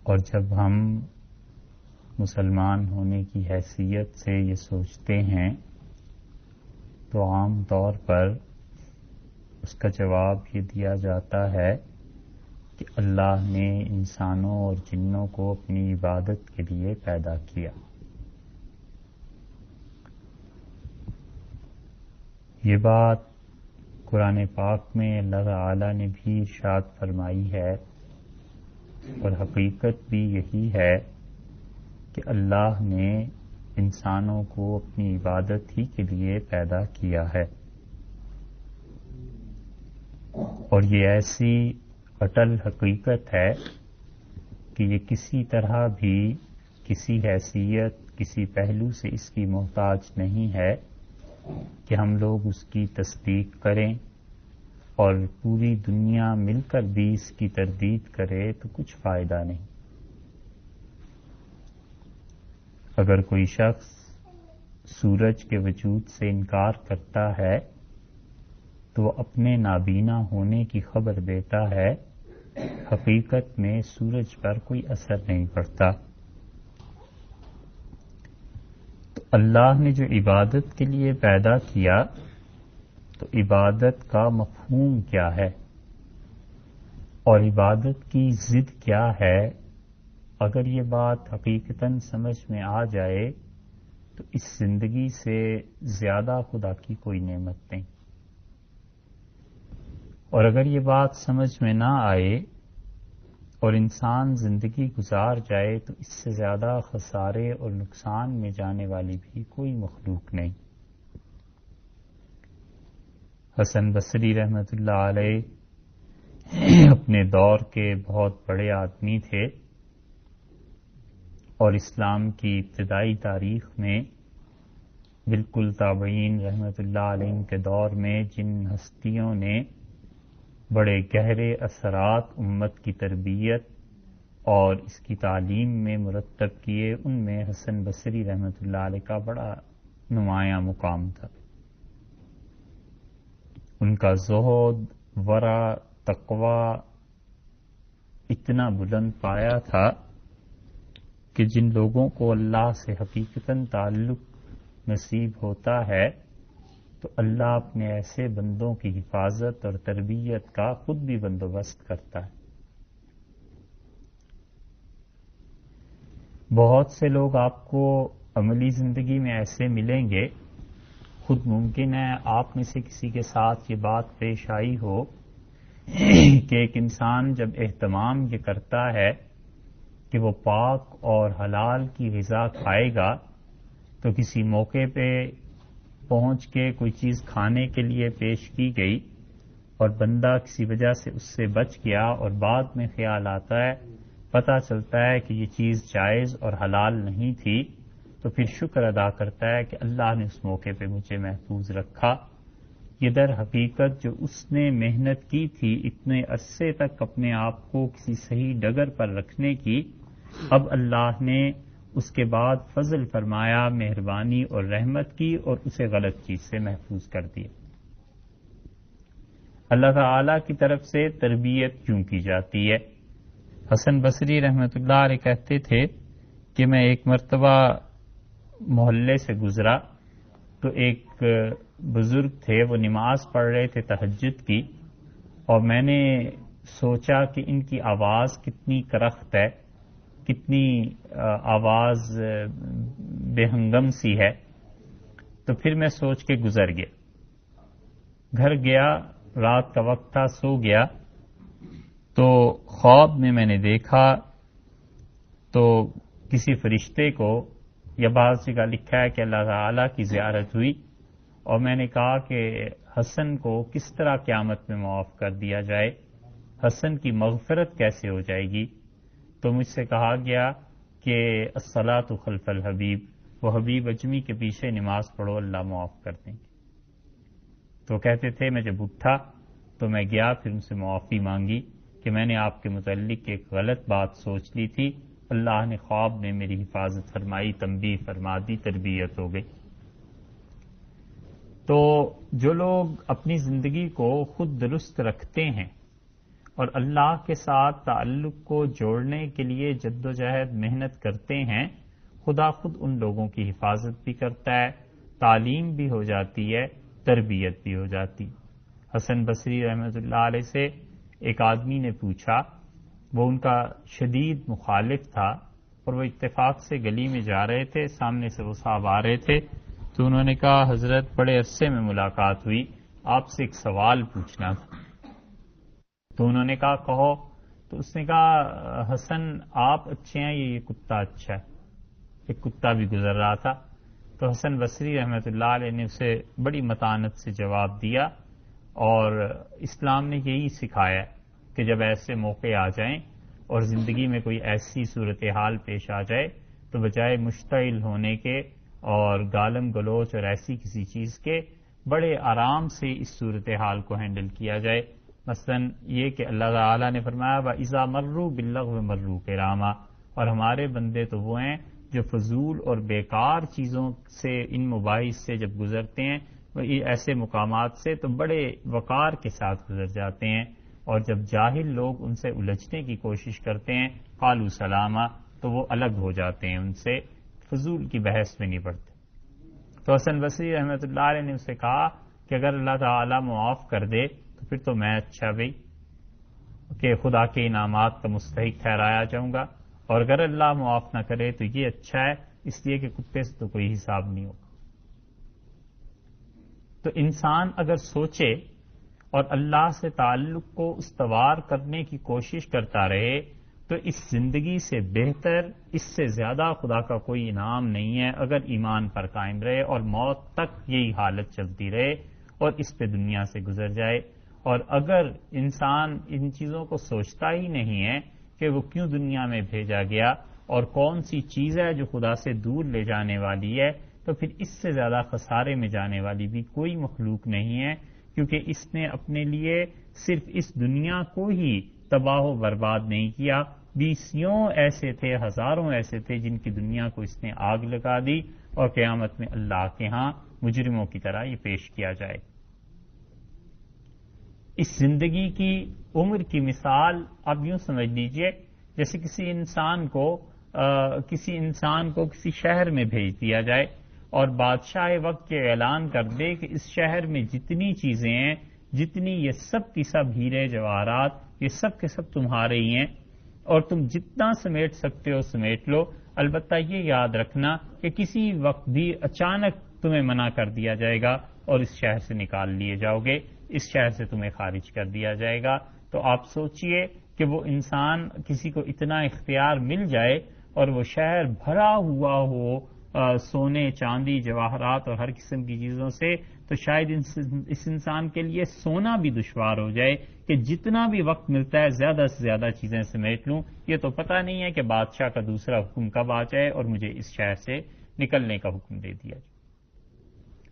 اور جب ہم مسلمان ہونے کی حیثیت سے یہ سوچتے ہیں تو عام طور پر اس کا جواب یہ دیا جاتا ہے کہ اللہ نے انسانوں اور جنوں کو اپنی عبادت کے لیے پیدا کیا۔ یہ بات قرآن پاک میں اللہ تعالی نے بھی ارشاد فرمائی ہے، اور حقیقت بھی یہی ہے کہ اللہ نے انسانوں کو اپنی عبادت ہی کے لیے پیدا کیا ہے، اور یہ ایسی اٹل حقیقت ہے کہ یہ کسی طرح بھی کسی حیثیت کسی پہلو سے اس کی محتاج نہیں ہے کہ ہم لوگ اس کی تصدیق کریں، اور پوری دنیا مل کر بھی اس کی تردید کرے تو کچھ فائدہ نہیں۔ اگر کوئی شخص سورج کے وجود سے انکار کرتا ہے تو وہ اپنے نابینا ہونے کی خبر دیتا ہے، حقیقت میں سورج پر کوئی اثر نہیں پڑتا۔ تو اللہ نے جو عبادت کے لیے پیدا کیا، تو عبادت کا مفہوم کیا ہے اور عبادت کی ضد کیا ہے، اگر یہ بات حقیقتاً سمجھ میں آ جائے تو اس زندگی سے زیادہ خدا کی کوئی نعمت نہیں، اور اگر یہ بات سمجھ میں نہ آئے اور انسان زندگی گزار جائے تو اس سے زیادہ خسارے اور نقصان میں جانے والی بھی کوئی مخلوق نہیں۔ حسن بصری رحمۃ اللہ علیہ اپنے دور کے بہت بڑے آدمی تھے، اور اسلام کی ابتدائی تاریخ میں بالکل تابعین رحمۃ اللہ علیہ کے دور میں جن ہستیوں نے بڑے گہرے اثرات امت کی تربیت اور اس کی تعلیم میں مرتب کیے، ان میں حسن بصری رحمۃ اللہ علیہ کا بڑا نمایاں مقام تھا۔ ان کا زہد، ورع، تقوی اتنا بلند پایا تھا کہ جن لوگوں کو اللہ سے حقیقتاً تعلق نصیب ہوتا ہے تو اللہ اپنے ایسے بندوں کی حفاظت اور تربیت کا خود بھی بندوبست کرتا ہے۔ بہت سے لوگ آپ کو عملی زندگی میں ایسے ملیں گے، خود ممکن ہے آپ میں سے کسی کے ساتھ یہ بات پیش آئی ہو کہ ایک انسان جب اہتمام یہ کرتا ہے کہ وہ پاک اور حلال کی غذا کھائے گا، تو کسی موقع پہ پہنچ کے کوئی چیز کھانے کے لیے پیش کی گئی اور بندہ کسی وجہ سے اس سے بچ گیا، اور بعد میں خیال آتا ہے، پتہ چلتا ہے کہ یہ چیز جائز اور حلال نہیں تھی، تو پھر شکر ادا کرتا ہے کہ اللہ نے اس موقع پہ مجھے محفوظ رکھا۔ یہ در حقیقت جو اس نے محنت کی تھی اتنے عرصے تک اپنے آپ کو کسی صحیح ڈگر پر رکھنے کی، اب اللہ نے اس کے بعد فضل فرمایا، مہربانی اور رحمت کی، اور اسے غلط چیز سے محفوظ کر دیا۔ اللہ تعالی کی طرف سے تربیت کیوں کی جاتی ہے؟ حسن بصری رحمۃ اللہ علیہ کہتے تھے کہ میں ایک مرتبہ محلے سے گزرا تو ایک بزرگ تھے، وہ نماز پڑھ رہے تھے تہجد کی، اور میں نے سوچا کہ ان کی آواز کتنی کرخت ہے، کتنی آواز بے ہنگم سی ہے، تو پھر میں سوچ کے گزر گیا، گھر گیا، رات کا وقت تھا، سو گیا، تو خواب میں نے دیکھا تو کسی فرشتے کو، یا بعض جگہ لکھا ہے کہ اللہ تعالیٰ کی زیارت ہوئی، اور میں نے کہا کہ حسن کو کس طرح قیامت میں معاف کر دیا جائے، حسن کی مغفرت کیسے ہو جائے گی؟ تو مجھ سے کہا گیا کہ الصلاۃ خلف الحبیب، وہ حبیب اجمی کے پیچھے نماز پڑھو، اللہ معاف کر دیں گے۔ تو کہتے تھے میں جب اٹھا تو میں گیا، پھر ان سے معافی مانگی کہ میں نے آپ کے متعلق ایک غلط بات سوچ لی تھی، اللہ نے خواب میں میری حفاظت فرمائی، تنبیہ فرما دی، تربیت ہو گئی۔ تو جو لوگ اپنی زندگی کو خود درست رکھتے ہیں اور اللہ کے ساتھ تعلق کو جوڑنے کے لیے جد و جہد محنت کرتے ہیں، خدا خود ان لوگوں کی حفاظت بھی کرتا ہے، تعلیم بھی ہو جاتی ہے، تربیت بھی ہو جاتی۔ حسن بصری رحمۃ اللہ علیہ سے ایک آدمی نے پوچھا، وہ ان کا شدید مخالف تھا، اور وہ اتفاق سے گلی میں جا رہے تھے، سامنے سے وہ صاحب آ رہے تھے، تو انہوں نے کہا حضرت بڑے عرصے میں ملاقات ہوئی، آپ سے ایک سوال پوچھنا تھا۔ تو انہوں نے کہا کہو۔ تو اس نے کہا حسن آپ اچھے ہیں، یہ کتا اچھا ہے۔ ایک کتا بھی گزر رہا تھا، تو حسن بصری رحمۃ اللہ علیہ نے اسے بڑی متانت سے جواب دیا، اور اسلام نے یہی سکھایا کہ جب ایسے موقع آ جائیں اور زندگی میں کوئی ایسی صورتحال پیش آ جائے تو بجائے مشتعل ہونے کے اور گالم گلوچ اور ایسی کسی چیز کے، بڑے آرام سے اس صورتحال کو ہینڈل کیا جائے۔ مثلا یہ کہ اللہ تعالیٰ نے فرمایا وَإِذَا مَرُّوا بِاللَّغْوِ مَرُّوا كِرَامًا، اور ہمارے بندے تو وہ ہیں جو فضول اور بیکار چیزوں سے، ان مباحث سے جب گزرتے ہیں، ایسے مقامات سے تو بڑے وقار کے ساتھ گزر جاتے ہیں، اور جب جاہل لوگ ان سے الجھنے کی کوشش کرتے ہیں قالوا سلاما، تو وہ الگ ہو جاتے ہیں، ان سے فضول کی بحث میں نہیں پڑتے۔ تو حسن بصری رحمۃ اللہ علیہ نے اسے کہا کہ اگر اللہ تعالیٰ معاف کر دے تو پھر تو میں اچھا بھائی کہ خدا کے انعامات کا مستحق ٹھہرایا جاؤں گا، اور اگر اللہ معاف نہ کرے تو یہ اچھا ہے، اس لیے کہ کتے سے تو کوئی حساب نہیں ہوگا۔ تو انسان اگر سوچے اور اللہ سے تعلق کو استوار کرنے کی کوشش کرتا رہے تو اس زندگی سے بہتر، اس سے زیادہ خدا کا کوئی انعام نہیں ہے اگر ایمان پر قائم رہے اور موت تک یہی حالت چلتی رہے اور اس پہ دنیا سے گزر جائے۔ اور اگر انسان ان چیزوں کو سوچتا ہی نہیں ہے کہ وہ کیوں دنیا میں بھیجا گیا اور کون سی چیز ہے جو خدا سے دور لے جانے والی ہے، تو پھر اس سے زیادہ خسارے میں جانے والی بھی کوئی مخلوق نہیں ہے، کیونکہ اس نے اپنے لیے صرف اس دنیا کو ہی تباہ و برباد نہیں کیا، بیسیوں ایسے تھے، ہزاروں ایسے تھے جن کی دنیا کو اس نے آگ لگا دی، اور قیامت میں اللہ کے ہاں مجرموں کی طرح یہ پیش کیا جائے۔ اس زندگی کی عمر کی مثال آپ یوں سمجھ لیجئے جیسے کسی انسان کو کسی شہر میں بھیج دیا جائے اور بادشاہ وقت کے اعلان کر دے کہ اس شہر میں جتنی چیزیں ہیں، جتنی یہ سب کی سب ہیرے جواہرات، یہ سب کے سب تمہارے ہی ہیں، اور تم جتنا سمیٹ سکتے ہو سمیٹ لو، البتہ یہ یاد رکھنا کہ کسی وقت بھی اچانک تمہیں منع کر دیا جائے گا اور اس شہر سے نکال لیے جاؤ گے، اس شہر سے تمہیں خارج کر دیا جائے گا۔ تو آپ سوچئے کہ وہ انسان کسی کو اتنا اختیار مل جائے اور وہ شہر بھرا ہوا ہو سونے چاندی جواہرات اور ہر قسم کی چیزوں سے، تو شاید اس انسان کے لیے سونا بھی دشوار ہو جائے کہ جتنا بھی وقت ملتا ہے زیادہ سے زیادہ چیزیں سمیٹ لوں، یہ تو پتہ نہیں ہے کہ بادشاہ کا دوسرا حکم کب آ جائے اور مجھے اس شہر سے نکلنے کا حکم دے دیا جائے۔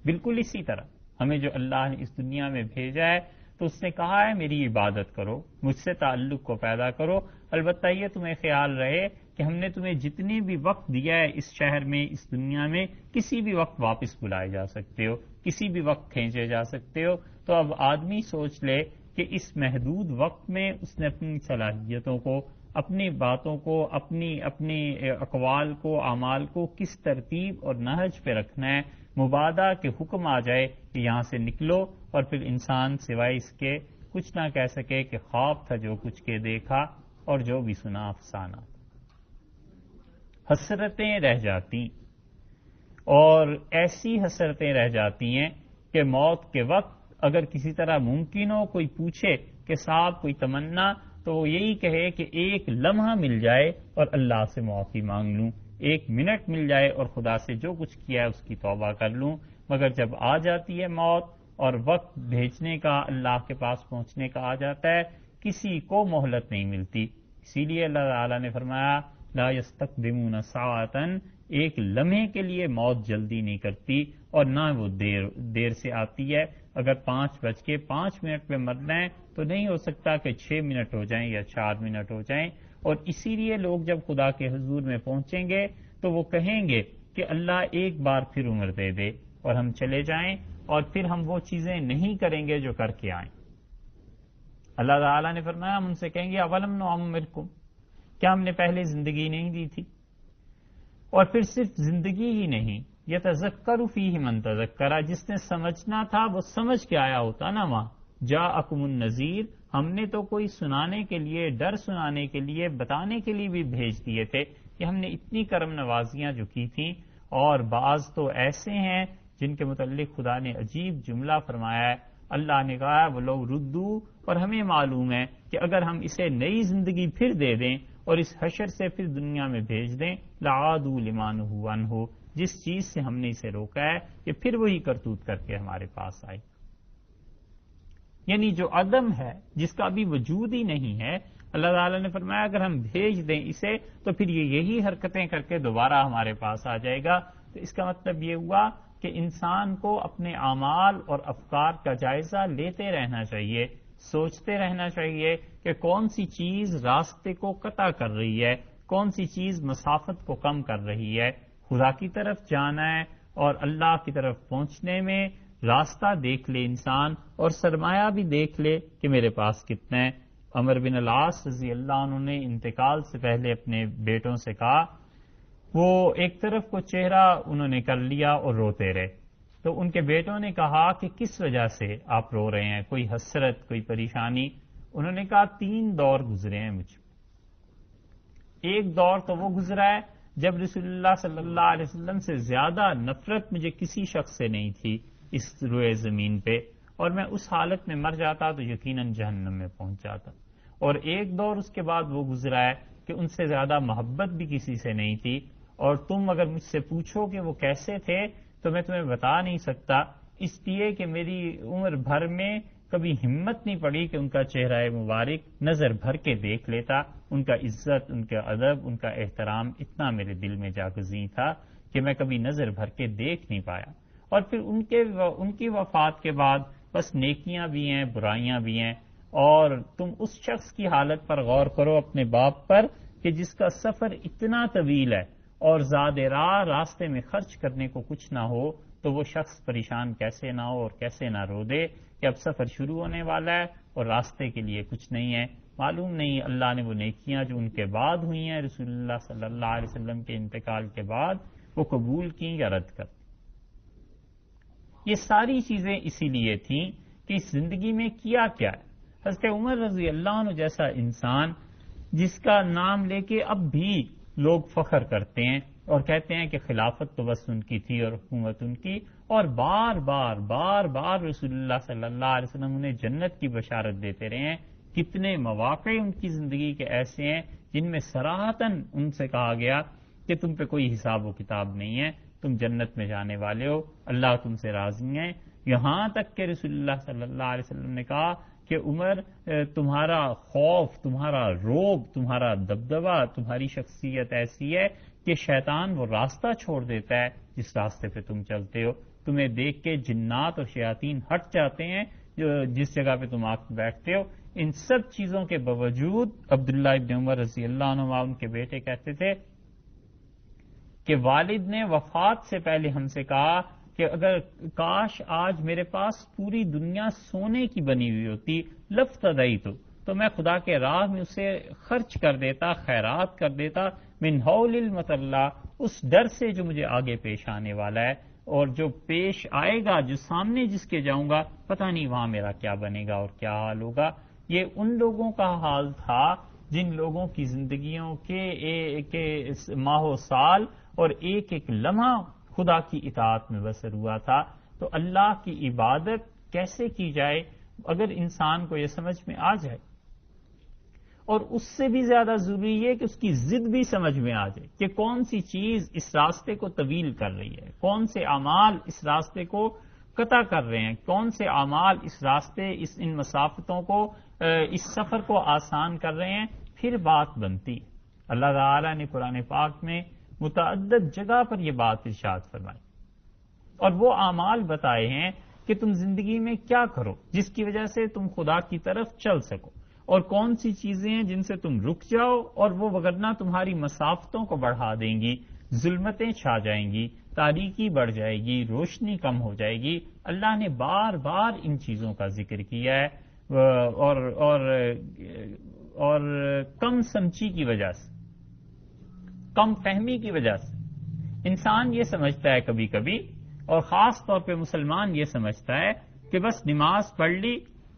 بالکل اسی طرح ہمیں جو اللہ نے اس دنیا میں بھیجا ہے تو اس نے کہا ہے میری عبادت کرو، مجھ سے تعلق کو پیدا کرو، البتہ یہ تمہیں خیال رہے کہ ہم نے تمہیں جتنی بھی وقت دیا ہے اس شہر میں، اس دنیا میں، کسی بھی وقت واپس بلائے جا سکتے ہو، کسی بھی وقت کھینچے جا سکتے ہو۔ تو اب آدمی سوچ لے کہ اس محدود وقت میں اس نے اپنی صلاحیتوں کو، اپنی باتوں کو، اپنی اقوال کو، اعمال کو کس ترتیب اور نہج پہ رکھنا ہے، مبادا کہ حکم آ جائے کہ یہاں سے نکلو، اور پھر انسان سوائے اس کے کچھ نہ کہہ سکے کہ خواب تھا جو کچھ کے دیکھا اور جو بھی سنا افسانہ تھا۔ حسرتیں رہ جاتی، اور ایسی حسرتیں رہ جاتی ہیں کہ موت کے وقت اگر کسی طرح ممکن ہو کوئی پوچھے کہ صاحب کوئی تمنا، تو وہ یہی کہے کہ ایک لمحہ مل جائے اور اللہ سے معافی مانگ لوں، ایک منٹ مل جائے اور خدا سے جو کچھ کیا ہے اس کی توبہ کر لوں۔ مگر جب آ جاتی ہے موت اور وقت بھیجنے کا، اللہ کے پاس پہنچنے کا آ جاتا ہے، کسی کو مہلت نہیں ملتی۔ اسی لیے اللہ تعالیٰ نے فرمایا لا یستقدمون ساعۃ، ایک لمحے کے لیے موت جلدی نہیں کرتی اور نہ وہ دیر سے آتی ہے۔ اگر 5:05 پہ مرنا ہے تو نہیں ہو سکتا کہ 6 منٹ ہو جائیں یا 4 منٹ ہو جائیں۔ اور اسی لیے لوگ جب خدا کے حضور میں پہنچیں گے تو وہ کہیں گے کہ اللہ ایک بار پھر عمر دے دے اور ہم چلے جائیں، اور پھر ہم وہ چیزیں نہیں کریں گے جو کر کے آئیں۔ اللہ تعالیٰ نے فرمایا ہم ان سے کہیں گے اولم نعمرکم، کیا ہم نے پہلے زندگی نہیں دی تھی؟ اور پھر صرف زندگی ہی نہیں، یتذکر فیہ من تذکر، جس نے سمجھنا تھا وہ سمجھ کے آیا ہوتا نا وہاں، جاءکم النذیر، ہم نے تو کوئی سنانے کے لیے، ڈر سنانے کے لیے، بتانے کے لیے بھی بھیج دیے تھے کہ ہم نے اتنی کرم نوازیاں جو کی تھیں، اور بعض تو ایسے ہیں جن کے متعلق خدا نے عجیب جملہ فرمایا ہے، اللہ نے کہا وہ لوگ ردو، اور ہمیں معلوم ہے کہ اگر ہم اسے نئی زندگی پھر دے دیں اور اس حشر سے پھر دنیا میں بھیج دیں، لعادوا لما نہوا عنہ، جس چیز سے ہم نے اسے روکا ہے کہ پھر وہی کرتوت کر کے ہمارے پاس آئے. یعنی جو عدم ہے، جس کا ابھی وجود ہی نہیں ہے، اللہ تعالیٰ نے فرمایا اگر ہم بھیج دیں اسے تو پھر یہ یہی حرکتیں کر کے دوبارہ ہمارے پاس آ جائے گا. تو اس کا مطلب یہ ہوا کہ انسان کو اپنے اعمال اور افکار کا جائزہ لیتے رہنا چاہیے، سوچتے رہنا چاہیے کہ کون سی چیز راستے کو قطع کر رہی ہے، کون سی چیز مسافت کو کم کر رہی ہے. خدا کی طرف جانا ہے اور اللہ کی طرف پہنچنے میں راستہ دیکھ لے انسان، اور سرمایہ بھی دیکھ لے کہ میرے پاس کتنا ہے. عمر بن العاص رضی اللہ عنہ نے انتقال سے پہلے اپنے بیٹوں سے کہا، وہ ایک طرف کو چہرہ انہوں نے کر لیا اور روتے رہے. تو ان کے بیٹوں نے کہا کہ کس وجہ سے آپ رو رہے ہیں، کوئی حسرت، کوئی پریشانی؟ انہوں نے کہا 3 دور گزرے ہیں مجھ. ایک دور تو وہ گزرا ہے جب رسول اللہ صلی اللہ علیہ وسلم سے زیادہ نفرت مجھے کسی شخص سے نہیں تھی اس روئے زمین پہ، اور میں اس حالت میں مر جاتا تو یقیناً جہنم میں پہنچ جاتا. اور ایک دور اس کے بعد وہ گزرا ہے کہ ان سے زیادہ محبت بھی کسی سے نہیں تھی، اور تم اگر مجھ سے پوچھو کہ وہ کیسے تھے تو میں تمہیں بتا نہیں سکتا، اس لیے کہ میری عمر بھر میں کبھی ہمت نہیں پڑی کہ ان کا چہرہ مبارک نظر بھر کے دیکھ لیتا. ان کا عزت، ان کا ادب، ان کا احترام اتنا میرے دل میں جاگزیں تھا کہ میں کبھی نظر بھر کے دیکھ نہیں پایا. اور پھر ان کی وفات کے بعد بس نیکیاں بھی ہیں، برائیاں بھی ہیں. اور تم اس شخص کی حالت پر غور کرو اپنے باپ پر کہ جس کا سفر اتنا طویل ہے اور زاد راہ راستے میں خرچ کرنے کو کچھ نہ ہو، تو وہ شخص پریشان کیسے نہ ہو اور کیسے نہ رو دے کہ اب سفر شروع ہونے والا ہے اور راستے کے لیے کچھ نہیں ہے. معلوم نہیں اللہ نے وہ نیکیاں جو ان کے بعد ہوئی ہیں رسول اللہ صلی اللہ علیہ وسلم کے انتقال کے بعد، وہ قبول کی یا رد کر. یہ ساری چیزیں اسی لیے تھیں کہ اس زندگی میں کیا کیا ہے. حضرت عمر رضی اللہ عنہ جیسا انسان جس کا نام لے کے اب بھی لوگ فخر کرتے ہیں اور کہتے ہیں کہ خلافت تو بس ان کی تھی اور حکومت ان کی، اور بار بار رسول اللہ صلی اللہ علیہ وسلم انہیں جنت کی بشارت دیتے رہے ہیں. کتنے مواقع ان کی زندگی کے ایسے ہیں جن میں صراحتاً ان سے کہا گیا کہ تم پہ کوئی حساب و کتاب نہیں ہے، تم جنت میں جانے والے ہو، اللہ تم سے راضی ہیں. یہاں تک کہ رسول اللہ صلی اللہ علیہ وسلم نے کہا کہ عمر تمہارا خوف، تمہارا روب، تمہارا دبدبہ، تمہاری شخصیت ایسی ہے کہ شیطان وہ راستہ چھوڑ دیتا ہے جس راستے پہ تم چلتے ہو. تمہیں دیکھ کے جنات اور شیاطین ہٹ جاتے ہیں جو جس جگہ پہ تم آ کے بیٹھتے ہو. ان سب چیزوں کے باوجود عبداللہ ابن عمر رضی اللہ عنہ ان کے بیٹے کہتے تھے کہ والد نے وفات سے پہلے ہم سے کہا کہ اگر کاش آج میرے پاس پوری دنیا سونے کی بنی ہوئی ہوتی، لفتدئی تو میں خدا کے راہ میں اسے خرچ کر دیتا، خیرات کر دیتا، من ہول المطلع، اس ڈر سے جو مجھے آگے پیش آنے والا ہے اور جو پیش آئے گا، جو سامنے جس کے جاؤں گا پتہ نہیں وہاں میرا کیا بنے گا اور کیا حال ہوگا. یہ ان لوگوں کا حال تھا جن لوگوں کی زندگیوں کے ماہ و سال اور ایک ایک لمحہ خدا کی اطاعت میں بسر ہوا تھا. تو اللہ کی عبادت کیسے کی جائے اگر انسان کو یہ سمجھ میں آ جائے، اور اس سے بھی زیادہ ضروری ہے کہ اس کی ضد بھی سمجھ میں آ جائے کہ کون سی چیز اس راستے کو طویل کر رہی ہے، کون سے اعمال اس راستے کو قطع کر رہے ہیں، کون سے اعمال اس راستے ان مسافتوں کو، اس سفر کو آسان کر رہے ہیں. پھر بات بنتی. اللہ تعالیٰ نے قرآن پاک میں متعدد جگہ پر یہ بات ارشاد فرمائی اور وہ اعمال بتائے ہیں کہ تم زندگی میں کیا کرو جس کی وجہ سے تم خدا کی طرف چل سکو، اور کون سی چیزیں ہیں جن سے تم رک جاؤ اور وہ وگرنہ تمہاری مسافتوں کو بڑھا دیں گی، ظلمتیں چھا جائیں گی، تاریکی بڑھ جائے گی، روشنی کم ہو جائے گی. اللہ نے بار بار ان چیزوں کا ذکر کیا ہے. اور کم سمجھی کی وجہ سے، کم فہمی کی وجہ سے انسان یہ سمجھتا ہے کبھی کبھی، اور خاص طور پہ مسلمان یہ سمجھتا ہے کہ بس نماز پڑھ لی،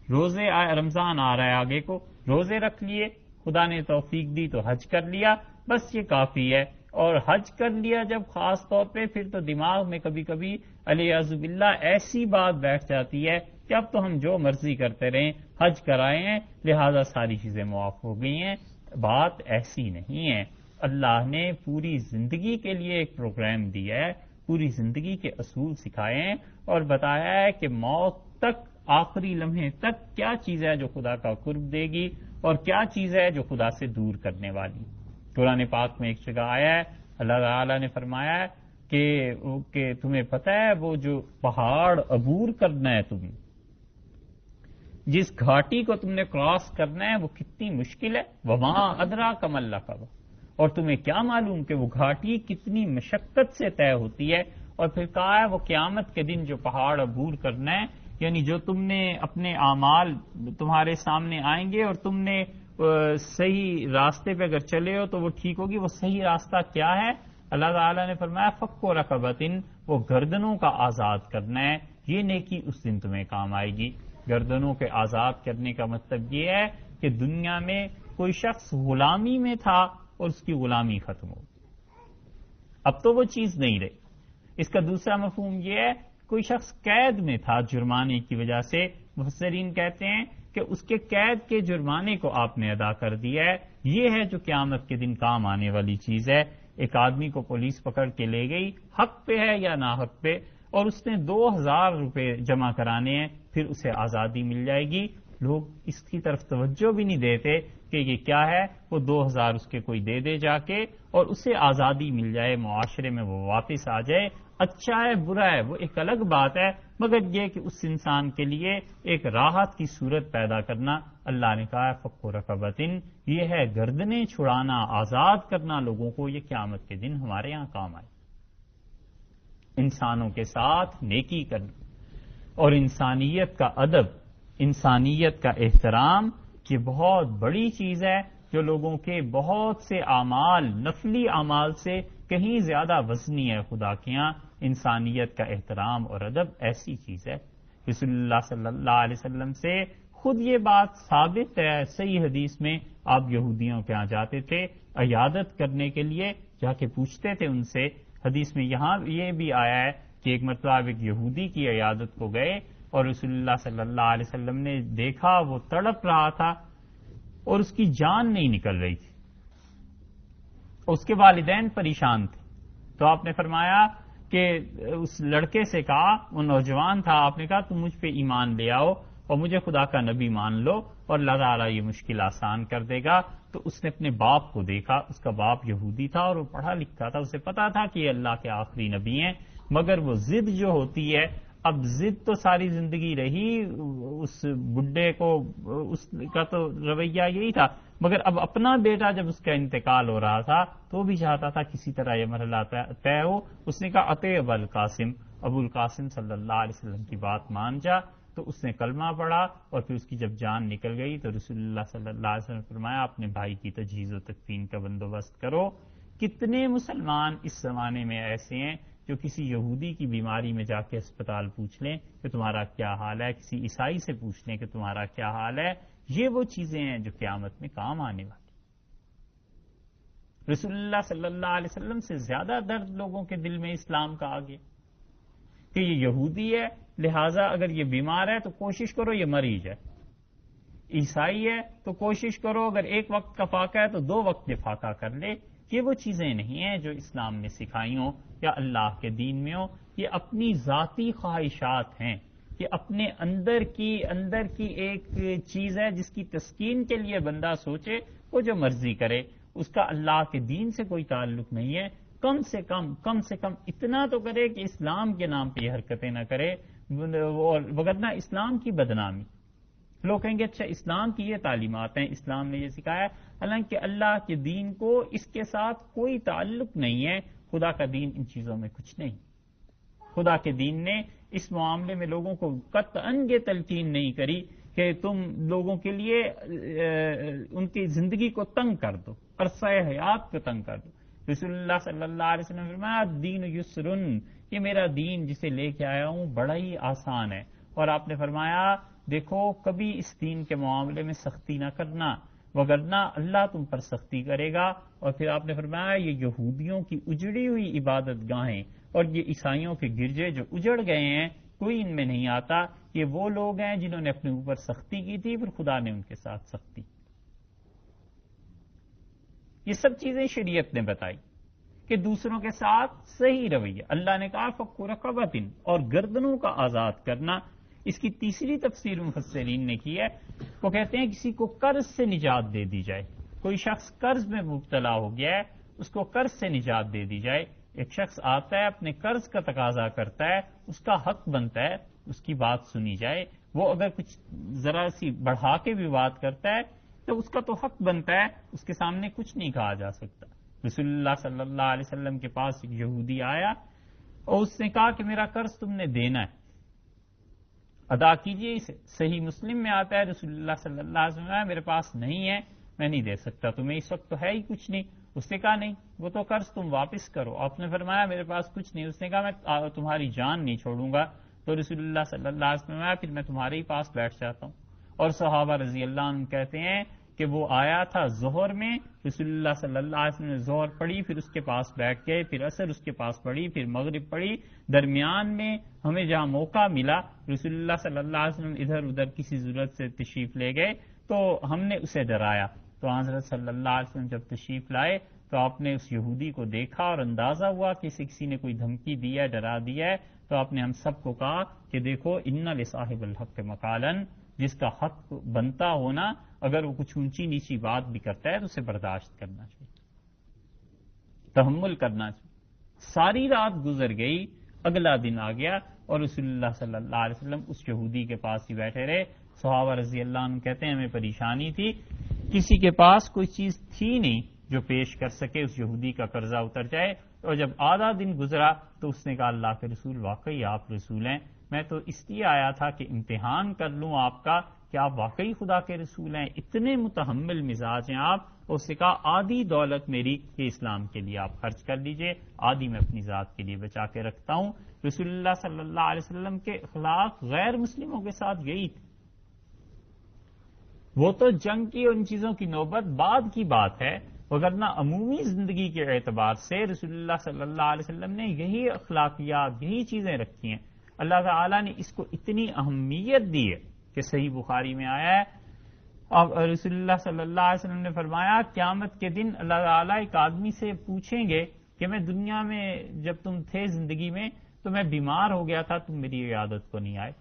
روزے رمضان آ رہا ہے آگے کو، روزے رکھ لیے، خدا نے توفیق دی تو حج کر لیا، بس یہ کافی ہے۔ اور حج کر لیا جب خاص طور پہ، پھر تو دماغ میں کبھی کبھی علیاذ باللہ ایسی بات بیٹھ جاتی ہے کہ اب تو ہم جو مرضی کرتے رہیں، حج کرائے ہیں لہذا ساری چیزیں معاف ہو گئی ہیں۔ بات ایسی نہیں ہے۔ اللہ نے پوری زندگی کے لیے ایک پروگرام دیا ہے، پوری زندگی کے اصول سکھائے ہیں اور بتایا ہے کہ موت تک، آخری لمحے تک کیا چیز ہے جو خدا کا قرب دے گی اور کیا چیز ہے جو خدا سے دور کرنے والی۔ قرآن پاک میں ایک جگہ آیا ہے، اللہ تعالیٰ نے فرمایا ہے کہ تمہیں پتہ ہے وہ جو پہاڑ عبور کرنا ہے، تمہیں جس گھاٹی کو تم نے کراس کرنا ہے وہ کتنی مشکل ہے، وَمَا أَدْرَاكَ مَا الْعَقَبَةُ، اور تمہیں کیا معلوم کہ وہ گھاٹی کتنی مشقت سے طے ہوتی ہے۔ اور پھر کہا ہے وہ قیامت کے دن جو پہاڑ عبور کرنا ہے، یعنی جو تم نے اپنے اعمال تمہارے سامنے آئیں گے اور تم نے صحیح راستے پہ اگر چلے ہو تو وہ ٹھیک ہوگی۔ وہ صحیح راستہ کیا ہے؟ اللہ تعالیٰ نے فرمایا فَكُّ رَقَبَةٍ، وہ گردنوں کا آزاد کرنا ہے، یہ نیکی اس دن تمہیں کام آئے گی۔ گردنوں کے آزاد کرنے کا مطلب یہ ہے کہ دنیا میں کوئی شخص غلامی میں تھا اور اس کی غلامی ختم ہو گئی، اب تو وہ چیز نہیں رہی۔ اس کا دوسرا مفہوم یہ ہے کوئی شخص قید میں تھا جرمانے کی وجہ سے، مفسرین کہتے ہیں کہ اس کے قید کے جرمانے کو آپ نے ادا کر دیا ہے، یہ ہے جو قیامت کے دن کام آنے والی چیز ہے۔ ایک آدمی کو پولیس پکڑ کے لے گئی، حق پہ ہے یا ناحق پہ، اور اس نے 2000 روپے جمع کرانے ہیں، پھر اسے آزادی مل جائے گی۔ لوگ اس کی طرف توجہ بھی نہیں دیتے کہ یہ کیا ہے، وہ 2000 اس کے کوئی دے دے جا کے اور اسے آزادی مل جائے، معاشرے میں وہ واپس آ جائے۔ اچھا ہے برا ہے وہ ایک الگ بات ہے، مگر یہ کہ اس انسان کے لیے ایک راحت کی صورت پیدا کرنا، اللہ نے کہا ہے فَكُّ رَقَبَةٍ، یہ ہے گردنیں چھڑانا، آزاد کرنا لوگوں کو، یہ قیامت کے دن ہمارے ہاں کام آئے۔ انسانوں کے ساتھ نیکی کرنا اور انسانیت کا ادب، انسانیت کا احترام، یہ بہت بڑی چیز ہے جو لوگوں کے بہت سے اعمال، نفلی اعمال سے کہیں زیادہ وزنی ہے خدا کے یہاں۔ انسانیت کا احترام اور ادب ایسی چیز ہے۔ رسول اللہ صلی اللہ علیہ وسلم سے خود یہ بات ثابت ہے، صحیح حدیث میں آپ یہودیوں کے ہاں جاتے تھے عیادت کرنے کے لیے، جا کے پوچھتے تھے ان سے۔ حدیث میں یہاں یہ بھی آیا ہے کہ ایک مرتبہ ایک یہودی کی عیادت کو گئے اور رسول اللہ صلی اللہ علیہ وسلم نے دیکھا وہ تڑپ رہا تھا اور اس کی جان نہیں نکل رہی تھی، اس کے والدین پریشان تھے، تو آپ نے فرمایا کہ اس لڑکے سے کہا، وہ نوجوان تھا، آپ نے کہا تم مجھ پہ ایمان لے آؤ اور مجھے خدا کا نبی مان لو اور اللہ تعالیٰ یہ مشکل آسان کر دے گا۔ تو اس نے اپنے باپ کو دیکھا، اس کا باپ یہودی تھا اور وہ پڑھا لکھا تھا، اسے پتا تھا کہ یہ اللہ کے آخری نبی ہیں، مگر وہ ضد جو ہوتی ہے، اب ضد تو ساری زندگی رہی اس بڈھے کو، اس کا تو رویہ یہی تھا، مگر اب اپنا بیٹا جب اس کا انتقال ہو رہا تھا تو وہ بھی چاہتا تھا کسی طرح یہ مرحلہ طے ہو۔ اس نے کہا اطیع ابا القاسم، ابو القاسم صلی اللہ علیہ وسلم کی بات مان جا۔ تو اس نے کلمہ پڑھا اور پھر اس کی جب جان نکل گئی تو رسول اللہ صلی اللہ علیہ وسلم نے فرمایا اپنے بھائی کی تجہیز و تکفین کا بندوبست کرو۔ کتنے مسلمان اس زمانے میں ایسے ہیں جو کسی یہودی کی بیماری میں جا کے اسپتال پوچھ لیں کہ تمہارا کیا حال ہے، کسی عیسائی سے پوچھ لیں کہ تمہارا کیا حال ہے۔ یہ وہ چیزیں ہیں جو قیامت میں کام آنے والی۔ رسول اللہ صلی اللہ علیہ وسلم سے زیادہ درد لوگوں کے دل میں اسلام کا آ گیا کہ یہ یہودی ہے، لہٰذا اگر یہ بیمار ہے تو کوشش کرو یہ مر ہی جائے، عیسائی ہے تو کوشش کرو اگر ایک وقت کا فاقہ ہے تو 2 وقت کے فاقہ کر لے۔ یہ وہ چیزیں نہیں ہیں جو اسلام نے سکھائی ہوں یا اللہ کے دین میں ہو، یہ اپنی ذاتی خواہشات ہیں، یہ اپنے اندر کی ایک چیز ہے جس کی تسکین کے لیے بندہ سوچے، وہ جو مرضی کرے، اس کا اللہ کے دین سے کوئی تعلق نہیں ہے۔ کم سے کم اتنا تو کرے کہ اسلام کے نام پہ یہ حرکتیں نہ کرے، وگرنہ اسلام کی بدنامی۔ لوگ کہیں گے اچھا اسلام کی یہ تعلیمات ہیں، اسلام نے یہ سکھایا ہے، حالانکہ اللہ کے دین کو اس کے ساتھ کوئی تعلق نہیں ہے۔ خدا کا دین ان چیزوں میں کچھ نہیں۔ خدا کے دین نے اس معاملے میں لوگوں کو قطعاً یہ تلقین نہیں کری کہ تم لوگوں کے لیے ان کی زندگی کو تنگ کر دو، عرصہ حیات کو تنگ کر دو. رسول اللہ صلی اللہ علیہ وسلم نے فرمایا دین یسرن، یہ میرا دین جسے لے کے آیا ہوں بڑا ہی آسان ہے. اور آپ نے فرمایا دیکھو کبھی اس دین کے معاملے میں سختی نہ کرنا، وگرنہ اللہ تم پر سختی کرے گا. اور پھر آپ نے فرمایا یہ یہودیوں کی اجڑی ہوئی عبادت گاہیں اور یہ عیسائیوں کے گرجے جو اجڑ گئے ہیں کوئی ان میں نہیں آتا، یہ وہ لوگ ہیں جنہوں نے اپنے اوپر سختی کی تھی پھر خدا نے ان کے ساتھ سختی. یہ سب چیزیں شریعت نے بتائی کہ دوسروں کے ساتھ صحیح رویہ. اللہ نے کہا فک رقبۃ، اور گردنوں کا آزاد کرنا. اس کی تیسری تفسیر مفسرین نے کی ہے، وہ کہتے ہیں کسی کو قرض سے نجات دے دی جائے. کوئی شخص قرض میں مبتلا ہو گیا ہے، اس کو قرض سے نجات دے دی جائے. ایک شخص آتا ہے اپنے قرض کا تقاضا کرتا ہے، اس کا حق بنتا ہے اس کی بات سنی جائے. وہ اگر کچھ ذرا سی بڑھا کے بھی بات کرتا ہے تو اس کا تو حق بنتا ہے، اس کے سامنے کچھ نہیں کہا جا سکتا. رسول اللہ صلی اللہ علیہ وسلم کے پاس ایک یہودی آیا اور اس نے کہا کہ میرا قرض تم نے دینا ہے، ادا کیجئے اسے. صحیح مسلم میں آتا ہے رسول اللہ صلی اللہ علیہ وسلم میرے پاس نہیں ہے، میں نہیں دے سکتا تمہیں، اس وقت تو ہے ہی کچھ نہیں. اس نے کہا نہیں وہ تو قرض تم واپس کرو. آپ نے فرمایا میرے پاس کچھ نہیں. اس نے کہا میں تمہاری جان نہیں چھوڑوں گا. تو رسول اللہ صلی اللہ علیہ وسلم پھر میں تمہارے ہی پاس بیٹھ جاتا ہوں. اور صحابہ رضی اللہ عنہ کہتے ہیں کہ وہ آیا تھا ظہر میں، رسول اللہ صلی اللہ علیہ وسلم نے ظہر پڑھی پھر اس کے پاس بیٹھ گئے، پھر عصر اس کے پاس پڑھی، پھر مغرب پڑھی. درمیان میں ہمیں جہاں موقع ملا رسول اللہ صلی اللہ علیہ وسلم ادھر ادھر کسی ضرورت سے تشریف لے گئے تو ہم نے اسے ڈرایا. تو حضرت صلی اللہ علیہ وسلم جب تشریف لائے تو آپ نے اس یہودی کو دیکھا اور اندازہ ہوا کہ اسے کسی نے کوئی دھمکی دی ہے، ڈرا دیا ہے. تو آپ نے ہم سب کو کہا کہ دیکھو ان لصاحب الحق مقالن، جس کا حق بنتا ہونا اگر وہ کچھ اونچی نیچی بات بھی کرتا ہے تو اسے برداشت کرنا چاہیے، تحمل کرنا چاہیے. ساری رات گزر گئی، اگلا دن آ گیا اور رسول اللہ صلی اللہ علیہ وسلم اس یہودی کے پاس ہی بیٹھے رہے. صحابہ رضی اللہ عنہ کہتے ہیں ہمیں پریشانی تھی، کسی کے پاس کوئی چیز تھی نہیں جو پیش کر سکے اس یہودی کا قرضہ اتر جائے. اور جب آدھا دن گزرا تو اس نے کہا اللہ کے رسول واقعی آپ رسول ہیں، میں تو اس لیے آیا تھا کہ امتحان کر لوں آپ کا کہ آپ واقعی خدا کے رسول ہیں، اتنے متحمل مزاج ہیں آپ. اور اس نے کہا آدھی دولت میری یہ اسلام کے لیے آپ خرچ کر لیجئے، آدھی میں اپنی ذات کے لیے بچا کے رکھتا ہوں. رسول اللہ صلی اللہ علیہ وسلم کے اخلاق غیر مسلموں کے ساتھ یہی تھے. وہ تو جنگ کی اور ان چیزوں کی نوبت بعد کی بات ہے، وگرنہ عمومی زندگی کے اعتبار سے رسول اللہ صلی اللہ علیہ وسلم نے یہی اخلاقیات یہی چیزیں رکھی ہیں. اللہ تعالیٰ نے اس کو اتنی اہمیت دی ہے کہ صحیح بخاری میں آیا ہے اب رسول اللہ صلی اللہ علیہ وسلم نے فرمایا قیامت کے دن اللہ تعالیٰ ایک آدمی سے پوچھیں گے کہ میں دنیا میں جب تم تھے زندگی میں تو میں بیمار ہو گیا تھا، تم میری عیادت کو نہیں آئے،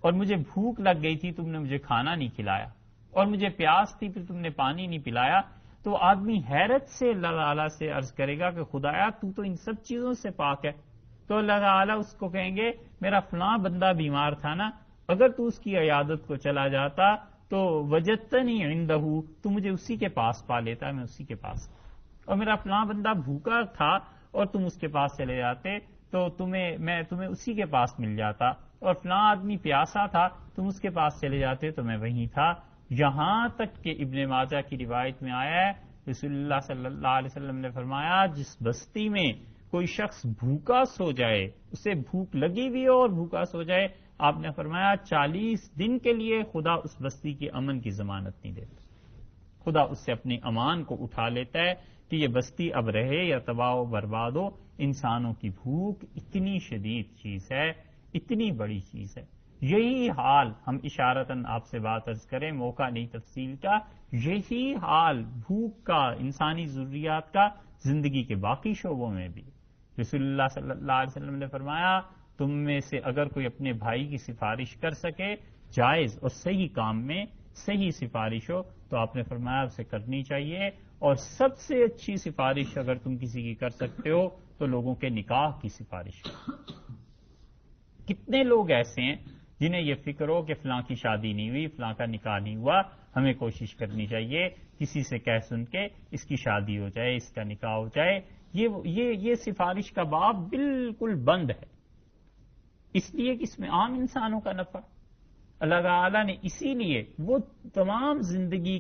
اور مجھے بھوک لگ گئی تھی تم نے مجھے کھانا نہیں کھلایا، اور مجھے پیاس تھی پھر تم نے پانی نہیں پلایا. تو آدمی حیرت سے اللہ تعالیٰ سے عرض کرے گا کہ خدایا تو ان سب چیزوں سے پاک ہے. تو اللہ تعالیٰ اس کو کہیں گے میرا فلاں بندہ بیمار تھا نا، اگر تو اس کی عیادت کو چلا جاتا تو وجدتنی عندہ، تو مجھے اسی کے پاس پا لیتا، میں اسی کے پاس. اور میرا فلاں بندہ بھوکا تھا اور تم اس کے پاس چلے جاتے تو میں تمہیں اسی کے پاس مل جاتا. اور فلاں آدمی پیاسا تھا تم اس کے پاس چلے جاتے تو میں وہیں تھا. یہاں تک کہ ابن ماجہ کی روایت میں آیا ہے رسول اللہ صلی اللہ علیہ وسلم نے فرمایا جس بستی میں کوئی شخص بھوکا سو جائے، اسے بھوک لگی بھی ہو اور بھوکا سو جائے، آپ نے فرمایا 40 دن کے لیے خدا اس بستی کے امن کی ضمانت نہیں دیتا. خدا اس سے اپنے امان کو اٹھا لیتا ہے کہ یہ بستی اب رہے یا تباہ و برباد ہو. انسانوں کی بھوک اتنی شدید چیز ہے، اتنی بڑی چیز ہے. یہی حال ہم اشارتاً آپ سے بات عرض کریں، موقع نہیں تفصیل کا، یہی حال بھوک کا انسانی ضروریات کا زندگی کے باقی شعبوں میں بھی. رسول اللہ صلی اللہ علیہ وسلم نے فرمایا تم میں سے اگر کوئی اپنے بھائی کی سفارش کر سکے جائز اور صحیح کام میں صحیح سفارش ہو تو آپ نے فرمایا اسے کرنی چاہیے. اور سب سے اچھی سفارش اگر تم کسی کی کر سکتے ہو تو لوگوں کے نکاح کی سفارش. کتنے لوگ ایسے ہیں جنہیں یہ فکر ہو کہ فلاں کی شادی نہیں ہوئی، فلاں کا نکاح نہیں ہوا، ہمیں کوشش کرنی چاہیے کسی سے کہہ سن کے اس کی شادی ہو جائے، اس کا نکاح ہو جائے. یہ سفارش کا باب بالکل بند ہے، اس لیے کہ اس میں عام انسانوں کا نفع. اللہ تعالیٰ نے اسی لیے وہ تمام زندگی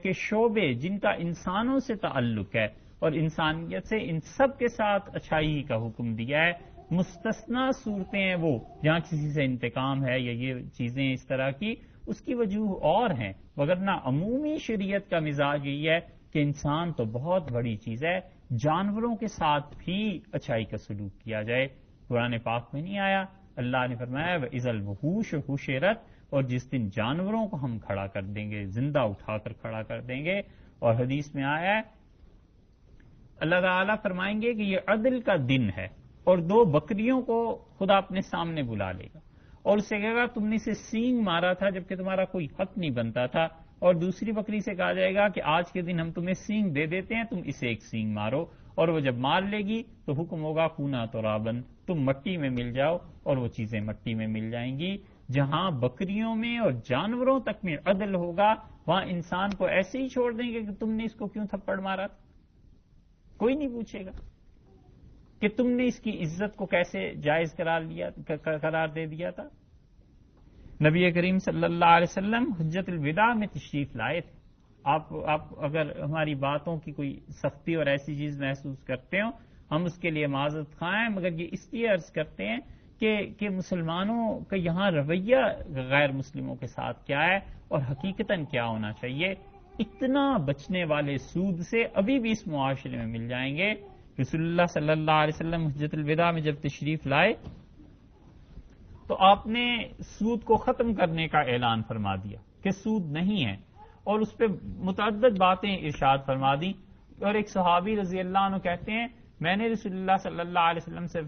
کے شعبے جن کا انسانوں سے تعلق ہے اور انسانیت سے، ان سب کے ساتھ اچھائی کا حکم دیا ہے۔ مستثنا صورتیں ہیں وہ جہاں کسی سے انتقام ہے یا یہ چیزیں اس طرح کی، اس کی وجوہ اور ہیں، وگرنہ عمومی شریعت کا مزاج یہی ہے کہ انسان تو بہت بڑی چیز ہے، جانوروں کے ساتھ بھی اچھائی کا سلوک کیا جائے۔ قرآن پاک میں نہیں آیا، اللہ نے فرمایا وَإِذَا الْوُحُوشُ حُشِرَتْ، اور جس دن جانوروں کو ہم کھڑا کر دیں گے، زندہ اٹھا کر کھڑا کر دیں گے۔ اور حدیث میں آیا ہے اللہ تعالیٰ فرمائیں گے کہ یہ عدل کا دن ہے، اور 2 بکریوں کو خدا اپنے سامنے بلا لے گا اور اسے کہے گا تم نے اسے سینگ مارا تھا جبکہ تمہارا کوئی حق نہیں بنتا تھا، اور دوسری بکری سے کہا جائے گا کہ آج کے دن ہم تمہیں سینگ دے دیتے ہیں، تم اسے ایک سینگ مارو، اور وہ جب مار لے گی تو حکم ہوگا کونا ترابن، تم مٹی میں مل جاؤ، اور وہ چیزیں مٹی میں مل جائیں گی۔ جہاں بکریوں میں اور جانوروں تک میں عدل ہوگا، وہاں انسان کو ایسے ہی چھوڑ دیں گے کہ تم نے اس کو کیوں تھپڑ مارا تھا، کوئی نہیں پوچھے گا کہ تم نے اس کی عزت کو کیسے جائز قرار دے دیا تھا۔ نبی کریم صلی اللہ علیہ وسلم حجت الوداع میں تشریف لائے تھے۔ آپ اگر ہماری باتوں کی کوئی سختی اور ایسی چیز محسوس کرتے ہو، ہم اس کے لیے معذرت خواہ ہیں، مگر یہ اس لیے عرض کرتے ہیں کہ مسلمانوں کا یہاں رویہ غیر مسلموں کے ساتھ کیا ہے اور حقیقتاً کیا ہونا چاہیے۔ اتنا بچنے والے سود سے ابھی بھی اس معاشرے میں مل جائیں گے۔ رسول اللہ صلی اللہ علیہ وسلم حجت الوداع میں جب تشریف لائے تو آپ نے سود کو ختم کرنے کا اعلان فرما دیا کہ سود نہیں ہے، اور اس پہ متعدد باتیں ارشاد فرما دی۔ اور ایک صحابی رضی اللہ عنہ کہتے ہیں میں نے رسول اللہ صلی اللہ علیہ وسلم سے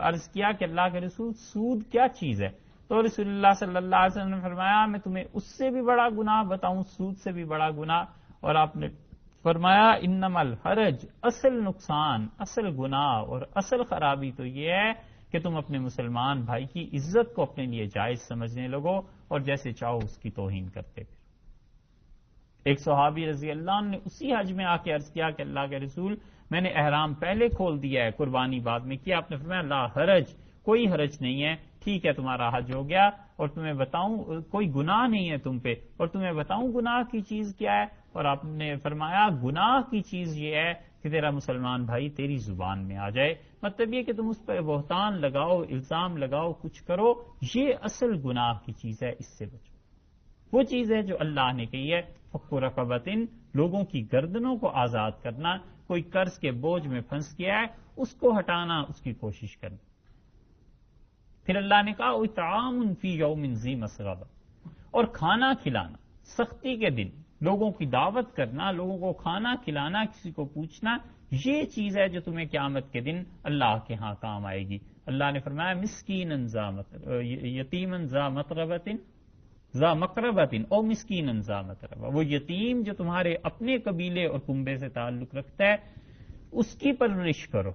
عرض کیا کہ اللہ کے رسول سود کیا چیز ہے؟ تو رسول اللہ صلی اللہ علیہ وسلم نے فرمایا میں تمہیں اس سے بھی بڑا گناہ بتاؤں، سود سے بھی بڑا گناہ؟ اور آپ نے فرمایا انما الحرج، اصل نقصان، اصل گناہ اور اصل خرابی تو یہ ہے کہ تم اپنے مسلمان بھائی کی عزت کو اپنے لیے جائز سمجھنے لگو اور جیسے چاہو اس کی توہین کرتے پھر۔ ایک صحابی رضی اللہ عنہ نے اسی حج میں آ کے عرض کیا کہ اللہ کے رسول میں نے احرام پہلے کھول دیا ہے، قربانی بعد میں کیا؟ آپ نے فرمایا لا حرج، کوئی حرج نہیں ہے، ٹھیک ہے تمہارا حج ہو گیا، اور تمہیں بتاؤں کوئی گناہ نہیں ہے تم پہ، اور تمہیں بتاؤں گناہ کی چیز کیا ہے؟ اور آپ نے فرمایا گناہ کی چیز یہ ہے کہ تیرا مسلمان بھائی تیری زبان میں آ جائے، مطلب یہ کہ تم اس پہ بہتان لگاؤ، الزام لگاؤ، کچھ کرو، یہ اصل گناہ کی چیز ہے، اس سے بچو۔ وہ چیز ہے جو اللہ نے کہی ہے فک رقبۃ، لوگوں کی گردنوں کو آزاد کرنا، کوئی قرض کے بوجھ میں پھنس گیا ہے اس کو ہٹانا، اس کی کوشش کرنا۔ پھر اللہ نے کہا اطعام فی یوم ذی مسغبہ، اور کھانا کھلانا سختی کے دن، لوگوں کی دعوت کرنا، لوگوں کو کھانا کھلانا، کسی کو پوچھنا، یہ چیز ہے جو تمہیں قیامت کے دن اللہ کے ہاں کام آئے گی۔ اللہ نے فرمایا مسکینن ذا یتیمن ذا مقربۃ ذا مقربۃ او مسکینن ذا متربہ، وہ یتیم جو تمہارے اپنے قبیلے اور کنبے سے تعلق رکھتا ہے اس کی پرورش کرو۔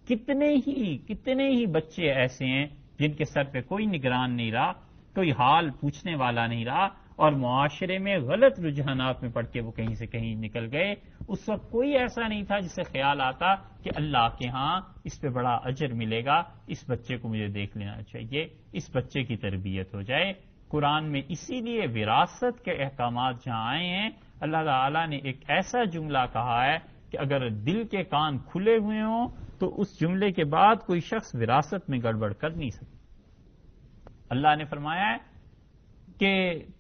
کتنے ہی بچے ایسے ہیں جن کے سر پہ کوئی نگران نہیں رہا، کوئی حال پوچھنے والا نہیں رہا، اور معاشرے میں غلط رجحانات میں پڑھ کے وہ کہیں سے کہیں نکل گئے۔ اس وقت کوئی ایسا نہیں تھا جسے خیال آتا کہ اللہ کے ہاں اس پہ بڑا اجر ملے گا، اس بچے کو مجھے دیکھ لینا چاہیے، اس بچے کی تربیت ہو جائے۔ قرآن میں اسی لیے وراثت کے احکامات جہاں آئے ہیں، اللہ تعالیٰ نے ایک ایسا جملہ کہا ہے کہ اگر دل کے کان کھلے ہوئے ہوں تو اس جملے کے بعد کوئی شخص وراثت میں گڑبڑ کر نہیں سکتا۔ اللہ نے فرمایا ہے کہ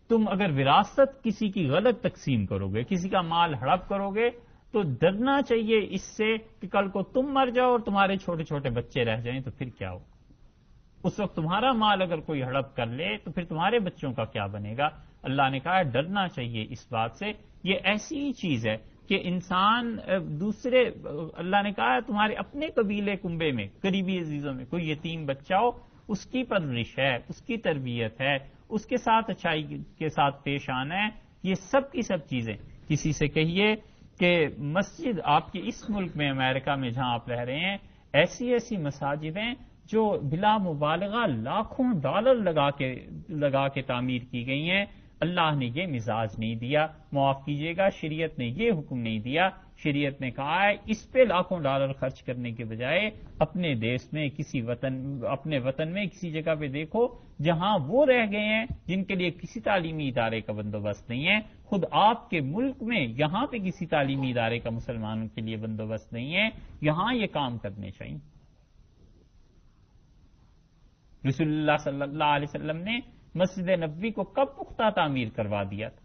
تم اگر وراثت کسی کی غلط تقسیم کرو گے، کسی کا مال ہڑپ کرو گے، تو ڈرنا چاہیے اس سے کہ کل کو تم مر جاؤ اور تمہارے چھوٹے چھوٹے بچے رہ جائیں تو پھر کیا ہو؟ اس وقت تمہارا مال اگر کوئی ہڑپ کر لے تو پھر تمہارے بچوں کا کیا بنے گا؟ اللہ نے کہا ڈرنا چاہیے اس بات سے۔ یہ ایسی ہی چیز ہے کہ انسان دوسرے، اللہ نے کہا تمہارے اپنے قبیلے کنبے میں، قریبی عزیزوں میں کوئی یتیم بچہ ہو، اس کی پرورش ہے، اس کی تربیت ہے، اس کے ساتھ اچھائی کے ساتھ پیش آنا ہے۔ یہ سب کی سب چیزیں، کسی سے کہیے کہ مسجد آپ کے اس ملک میں، امریکہ میں جہاں آپ رہ رہے ہیں، ایسی مساجد ہیں جو بلا مبالغہ لاکھوں ڈالر لگا کے تعمیر کی گئی ہیں، اللہ نے یہ مزاج نہیں دیا، معاف کیجیے گا شریعت نے یہ حکم نہیں دیا. شریعت نے کہا ہے اس پہ لاکھوں ڈالر خرچ کرنے کے بجائے اپنے دیش میں اپنے وطن میں کسی جگہ پہ دیکھو جہاں وہ رہ گئے ہیں جن کے لیے کسی تعلیمی ادارے کا بندوبست نہیں ہے. خود آپ کے ملک میں یہاں پہ کسی تعلیمی ادارے کا مسلمانوں کے لیے بندوبست نہیں ہے، یہاں یہ کام کرنے چاہیے. رسول اللہ صلی اللہ علیہ وسلم نے مسجد نبوی کو کب پختہ تعمیر کروا دیا تھا؟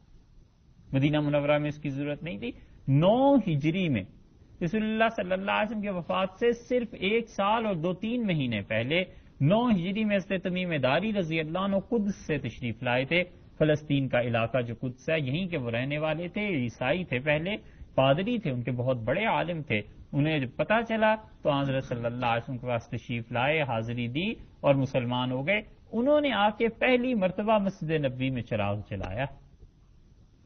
مدینہ منورہ میں اس کی ضرورت نہیں تھی. 9 ہجری میں رسول اللہ صلی اللہ علیہ وسلم کی وفات سے صرف 1 سال اور 2-3 مہینے پہلے 9 ہجری میں حضرت تمیم داری رضی اللہ عنہ قدس سے تشریف لائے تھے. فلسطین کا علاقہ جو قدس ہے یہیں کے وہ رہنے والے تھے، عیسائی تھے، پہلے پادری تھے، ان کے بہت بڑے عالم تھے. انہیں جب پتا چلا تو حضرت صلی اللہ علیہ وسلم کے پاس تشریف لائے، حاضری دی اور مسلمان ہو گئے. انہوں نے آ کے پہلی مرتبہ مسجد نبوی میں چراغ جلایا.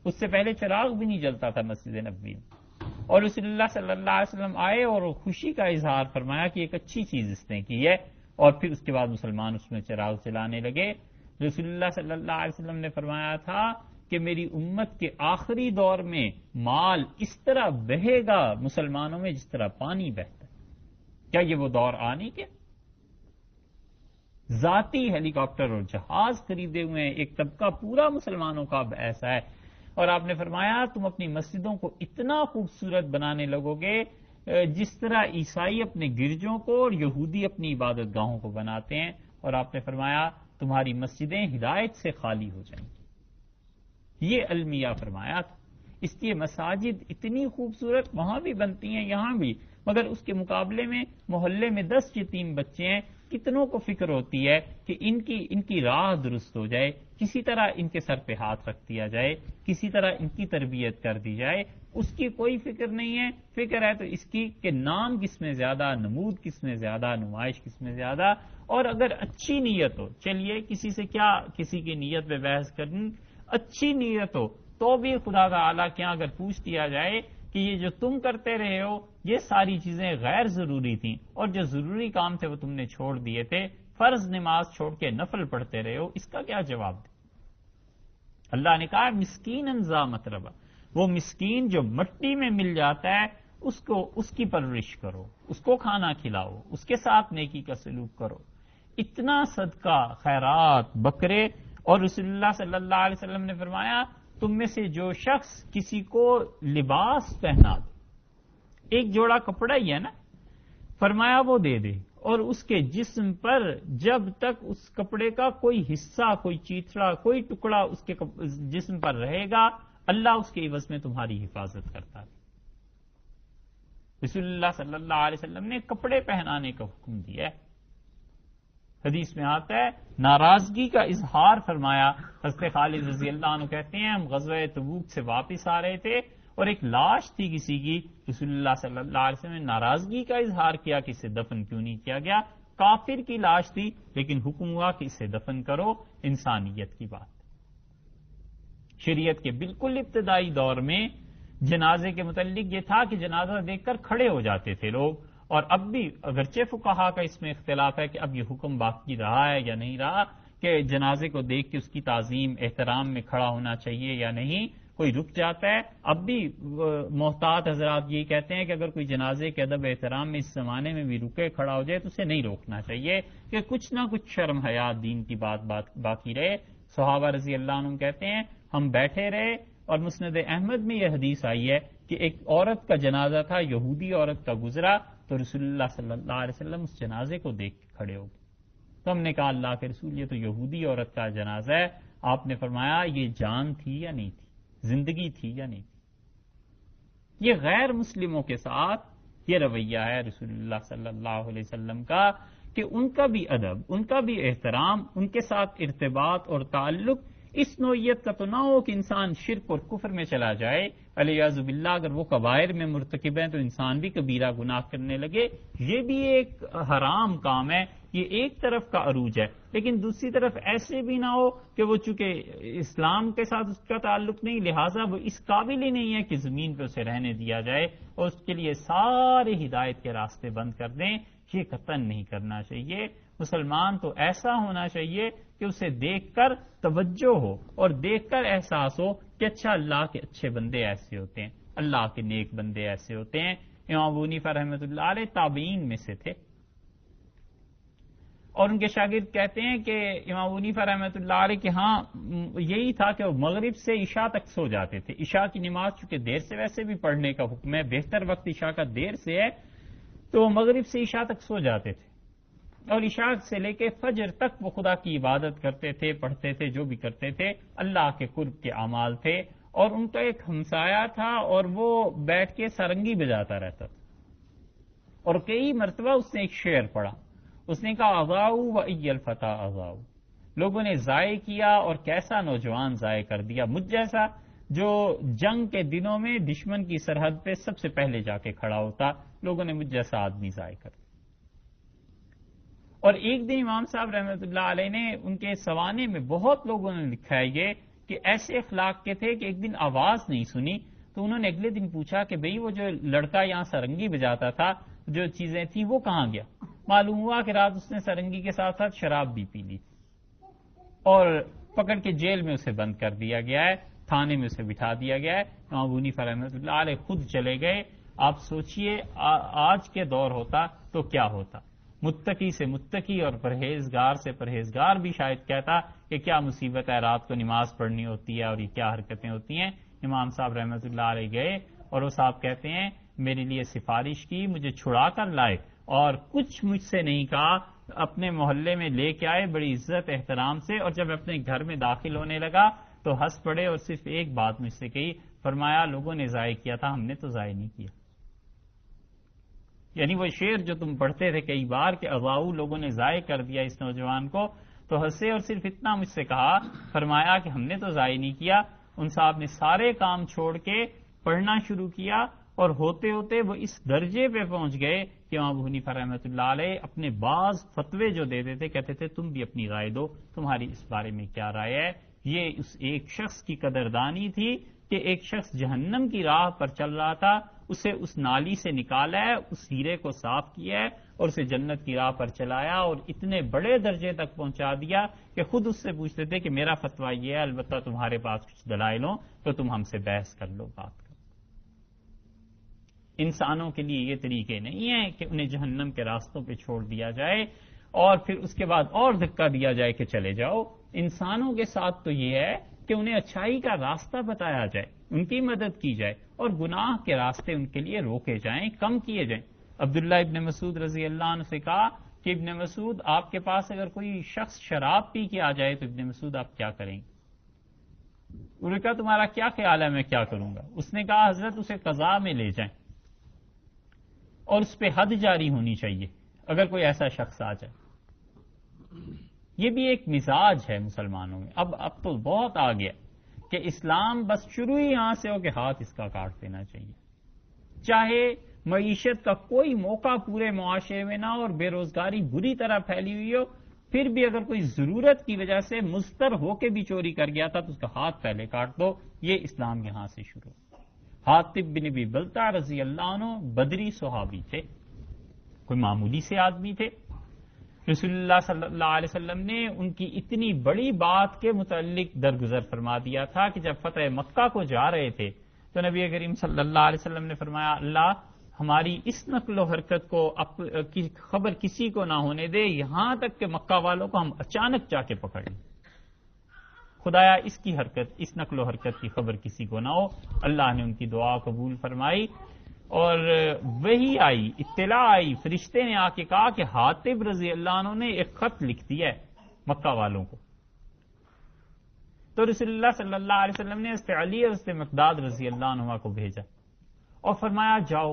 اس سے پہلے چراغ بھی نہیں جلتا تھا مسجد نبوی میں. اور رسول اللہ صلی اللہ علیہ وسلم آئے اور خوشی کا اظہار فرمایا کہ ایک اچھی چیز اس نے کی ہے، اور پھر اس کے بعد مسلمان اس میں چراغ جلانے لگے. رسول اللہ صلی اللہ علیہ وسلم نے فرمایا تھا کہ میری امت کے آخری دور میں مال اس طرح بہے گا مسلمانوں میں جس طرح پانی بہتا ہے. کیا یہ وہ دور آ نہیں کیا؟ ذاتی ہیلی کاپٹر اور جہاز خریدے ہوئے ہیں، ایک طبقہ پورا مسلمانوں کا اب ایسا ہے. اور آپ نے فرمایا تم اپنی مسجدوں کو اتنا خوبصورت بنانے لگو گے جس طرح عیسائی اپنے گرجوں کو اور یہودی اپنی عبادت گاہوں کو بناتے ہیں. اور آپ نے فرمایا تمہاری مسجدیں ہدایت سے خالی ہو جائیں گی. یہ المیہ فرمایا تھا. اس لیے مساجد اتنی خوبصورت وہاں بھی بنتی ہیں یہاں بھی، مگر اس کے مقابلے میں محلے میں 10 یتیم بچے ہیں، کتنوں کو فکر ہوتی ہے کہ ان کی راہ درست ہو جائے، کسی طرح ان کے سر پہ ہاتھ رکھ دیا جائے، کسی طرح ان کی تربیت کر دی جائے. اس کی کوئی فکر نہیں ہے. فکر ہے تو اس کی کہ نام کس میں زیادہ، نمود کس میں زیادہ، نمائش کس میں زیادہ. اور اگر اچھی نیت ہو، چلیے کسی سے کیا کسی کی نیت پہ بحث کرنی، اچھی نیت ہو تو بھی خدا تعالیٰ کیا اگر پوچھ دیا جائے کہ یہ جو تم کرتے رہے ہو یہ ساری چیزیں غیر ضروری تھیں اور جو ضروری کام تھے وہ تم نے چھوڑ دیے تھے، فرض نماز چھوڑ کے نفل پڑھتے رہے ہو، اس کا کیا جواب دے؟ اللہ نے کہا مسکین ذا متربہ، وہ مسکین جو مٹی میں مل جاتا ہے اس کی پرورش کرو، اس کو کھانا کھلاؤ، اس کے ساتھ نیکی کا سلوک کرو. اتنا صدقہ خیرات بکرے. اور رسول اللہ صلی اللہ علیہ وسلم نے فرمایا تم میں سے جو شخص کسی کو لباس پہنا دے، ایک جوڑا کپڑا ہی ہے نا، فرمایا وہ دے دے، اور اس کے جسم پر جب تک اس کپڑے کا کوئی حصہ، کوئی چیتڑا، کوئی ٹکڑا اس کے جسم پر رہے گا اللہ اس کے عوض میں تمہاری حفاظت کرتا ہے. رسول اللہ صلی اللہ علیہ وسلم نے کپڑے پہنانے کا حکم دیا ہے. حدیث میں آتا ہے ناراضگی کا اظہار فرمایا. حضرت خالد رضی اللہ عنہ کہتے ہیں ہم غزوہ تبوک سے واپس آ رہے تھے اور ایک لاش تھی کسی کی. رسول اللہ صلی اللہ علیہ وسلم نے ناراضگی کا اظہار کیا کہ اسے دفن کیوں نہیں کیا گیا. کافر کی لاش تھی لیکن حکم ہوا کہ اسے دفن کرو. انسانیت کی بات. شریعت کے بالکل ابتدائی دور میں جنازے کے متعلق یہ تھا کہ جنازہ دیکھ کر کھڑے ہو جاتے تھے لوگ، اور اب بھی اگرچہ فقہا کا اس میں اختلاف ہے کہ اب یہ حکم باقی رہا ہے یا نہیں رہا کہ جنازے کو دیکھ کے اس کی تعظیم احترام میں کھڑا ہونا چاہیے یا نہیں. کوئی رک جاتا ہے. اب بھی محتاط حضرات یہی کہتے ہیں کہ اگر کوئی جنازے کے ادب احترام میں اس زمانے میں بھی رکے کھڑا ہو جائے تو اسے نہیں روکنا چاہیے کہ کچھ نہ کچھ شرم حیا دین کی بات باقی رہے. صحابہ رضی اللہ عنہ کہتے ہیں ہم بیٹھے رہے اور مسند احمد میں یہ حدیث آئی ہے کہ ایک عورت کا جنازہ تھا، یہودی عورت کا گزرا، تو رسول اللہ صلی اللہ علیہ وسلم اس جنازے کو دیکھ کے کھڑے ہو گئے. تو ہم نے کہا اللہ کے رسول یہ تو یہودی عورت کا جنازہ ہے. آپ نے فرمایا یہ جان تھی یا نہیں تھی، زندگی تھی یا نہیں تھی. یہ غیر مسلموں کے ساتھ یہ رویہ ہے رسول اللہ صلی اللہ علیہ وسلم کا کہ ان کا بھی ادب، ان کا بھی احترام، ان کے ساتھ ارتباط اور تعلق اس نوعیت کا تو نہ ہو کہ انسان شرک اور کفر میں چلا جائے. علیاذ باللہ اگر وہ کبائر میں مرتکب ہیں تو انسان بھی کبیرہ گناہ کرنے لگے. یہ بھی ایک حرام کام ہے. یہ ایک طرف کا عروج ہے، لیکن دوسری طرف ایسے بھی نہ ہو کہ وہ چونکہ اسلام کے ساتھ اس کا تعلق نہیں لہٰذا وہ اس قابل ہی نہیں ہے کہ زمین پہ اسے رہنے دیا جائے اور اس کے لیے سارے ہدایت کے راستے بند کر دیں. یہ قطعاً نہیں کرنا چاہیے. مسلمان تو ایسا ہونا چاہیے کہ اسے دیکھ کر توجہ ہو اور دیکھ کر احساس ہو کہ اچھا اللہ کے اچھے بندے ایسے ہوتے ہیں، اللہ کے نیک بندے ایسے ہوتے ہیں۔ امام ابو حنیفہ رحمۃ اللہ علیہ تابعین میں سے تھے، اور ان کے شاگرد کہتے ہیں کہ امام ابو حنیفہ رحمۃ اللہ علیہ کے ہاں یہی تھا کہ وہ مغرب سے عشاء تک سو جاتے تھے۔ عشاء کی نماز چونکہ دیر سے ویسے بھی پڑھنے کا حکم ہے، بہتر وقت عشاء کا دیر سے ہے، تو وہ مغرب سے عشاء تک سو جاتے تھے، اور عشاء سے لے کے فجر تک وہ خدا کی عبادت کرتے تھے، پڑھتے تھے، جو بھی کرتے تھے اللہ کے قرب کے اعمال تھے۔ اور ان کا ایک ہمسایہ تھا اور وہ بیٹھ کے سرنگی بجاتا رہتا تھا، اور کئی مرتبہ اس نے ایک شعر پڑھا، اس نے کہا اغاؤ و ای الفتى اغاؤ، لوگوں نے ضائع کیا اور کیسا نوجوان ضائع کر دیا، مجھ جیسا جو جنگ کے دنوں میں دشمن کی سرحد پہ سب سے پہلے جا کے کھڑا ہوتا، لوگوں نے مجھ جیسا آدمی ضائع کر دیا۔ اور ایک دن امام صاحب رحمۃ اللہ علیہ نے ان کے سوانے میں بہت لوگوں نے لکھا ہے یہ کہ ایسے اخلاق کے تھے کہ ایک دن آواز نہیں سنی، تو انہوں نے اگلے دن پوچھا کہ بھئی وہ جو لڑکا یہاں سرنگی بجاتا تھا، جو چیزیں تھیں وہ کہاں گیا؟ معلوم ہوا کہ رات اس نے سرنگی کے ساتھ ساتھ شراب بھی پی لی اور پکڑ کے جیل میں اسے بند کر دیا گیا ہے، تھانے میں اسے بٹھا دیا گیا ہے۔ امام ابو حنیفہ رحمۃ اللہ علیہ خود چلے گئے۔ آپ سوچئے آج کے دور ہوتا تو کیا ہوتا، متقی سے متقی اور پرہیزگار سے پرہیزگار بھی شاید کہتا کہ کیا مصیبت ہے، رات کو نماز پڑھنی ہوتی ہے اور یہ کیا حرکتیں ہوتی ہیں۔ امام صاحب رحمۃ اللہ علیہ گئے اور وہ صاحب کہتے ہیں میرے لیے سفارش کی، مجھے چھڑا کر لائے اور کچھ مجھ سے نہیں کہا، اپنے محلے میں لے کے آئے بڑی عزت احترام سے، اور جب اپنے گھر میں داخل ہونے لگا تو ہنس پڑے اور صرف ایک بات مجھ سے کہی، فرمایا لوگوں نے ضائع کیا تھا، ہم نے تو ضائع نہیں کیا۔ یعنی وہ شعر جو تم پڑھتے تھے کئی بار کہ اغاؤ لوگوں نے ضائع کر دیا اس نوجوان کو، تو ہنسے اور صرف اتنا مجھ سے کہا، فرمایا کہ ہم نے تو ضائع نہیں کیا۔ ان صاحب نے سارے کام چھوڑ کے پڑھنا شروع کیا، اور ہوتے ہوتے وہ اس درجے پہ پہنچ گئے کہ امام ابو حنیفہ رحمۃ اللہ علیہ اپنے بعض فتوے جو دیتے تھے کہتے تھے تم بھی اپنی رائے دو، تمہاری اس بارے میں کیا رائے ہے۔ یہ اس ایک شخص کی قدردانی تھی کہ ایک شخص جہنم کی راہ پر چل رہا تھا، اسے اس نالی سے نکالا ہے، اس ہیرے کو صاف کیا ہے اور اسے جنت کی راہ پر چلایا، اور اتنے بڑے درجے تک پہنچا دیا کہ خود اس سے پوچھتے تھے کہ میرا فتویٰ یہ ہے، البتہ تمہارے پاس کچھ دلائل ہوں تو تم ہم سے بحث کر لو، بات کرو۔ انسانوں کے لیے یہ طریقے نہیں ہیں کہ انہیں جہنم کے راستوں پہ چھوڑ دیا جائے اور پھر اس کے بعد اور دھکا دیا جائے کہ چلے جاؤ۔ انسانوں کے ساتھ تو یہ ہے کہ انہیں اچھائی کا راستہ بتایا جائے، ان کی مدد کی جائے، اور گناہ کے راستے ان کے لیے روکے جائیں، کم کیے جائیں۔ عبداللہ ابن مسعود رضی اللہ عنہ سے کہا کہ ابن مسعود آپ کے پاس اگر کوئی شخص شراب پی کے آ جائے تو ابن مسعود آپ کیا کریں گے؟ انہوں نے کہا تمہارا کیا خیال ہے میں کیا کروں گا؟ اس نے کہا حضرت اسے قضاء میں لے جائیں اور اس پہ حد جاری ہونی چاہیے اگر کوئی ایسا شخص آ جائے۔ یہ بھی ایک مزاج ہے مسلمانوں میں، اب تو بہت آ گیا کہ اسلام بس شروع ہی یہاں سے ہو کہ ہاتھ اس کا کاٹ دینا چاہیے، چاہے معیشت کا کوئی موقع پورے معاشرے میں نہ ہو اور بے روزگاری بری طرح پھیلی ہوئی ہو، پھر بھی اگر کوئی ضرورت کی وجہ سے مضطر ہو کے بھی چوری کر گیا تھا تو اس کا ہاتھ پہلے کاٹ دو۔ یہ اسلام یہاں سے شروع۔ حاطب بن ابی بلتع رضی اللہ عنہ بدری صحابی تھے، کوئی معمولی سے آدمی تھے۔ رسول اللہ صلی اللہ علیہ وسلم نے ان کی اتنی بڑی بات کے متعلق درگزر فرما دیا تھا کہ جب فتح مکہ کو جا رہے تھے تو نبی کریم صلی اللہ علیہ وسلم نے فرمایا اللہ ہماری اس نقل و حرکت کو کی خبر کسی کو نہ ہونے دے، یہاں تک کہ مکہ والوں کو ہم اچانک جا کے پکڑ لیں، خدایا اس کی حرکت، اس نقل و حرکت کی خبر کسی کو نہ ہو۔ اللہ نے ان کی دعا قبول فرمائی اور وہی آئی، اطلاع آئی، فرشتے نے آ کے کہا کہ حاطب رضی اللہ عنہ نے ایک خط لکھ دیا ہے مکہ والوں کو۔ تو رسول اللہ صلی اللہ علیہ وسلم نے حضرت علی اور حضرت مقداد رضی اللہ عنہما کو بھیجا اور فرمایا جاؤ،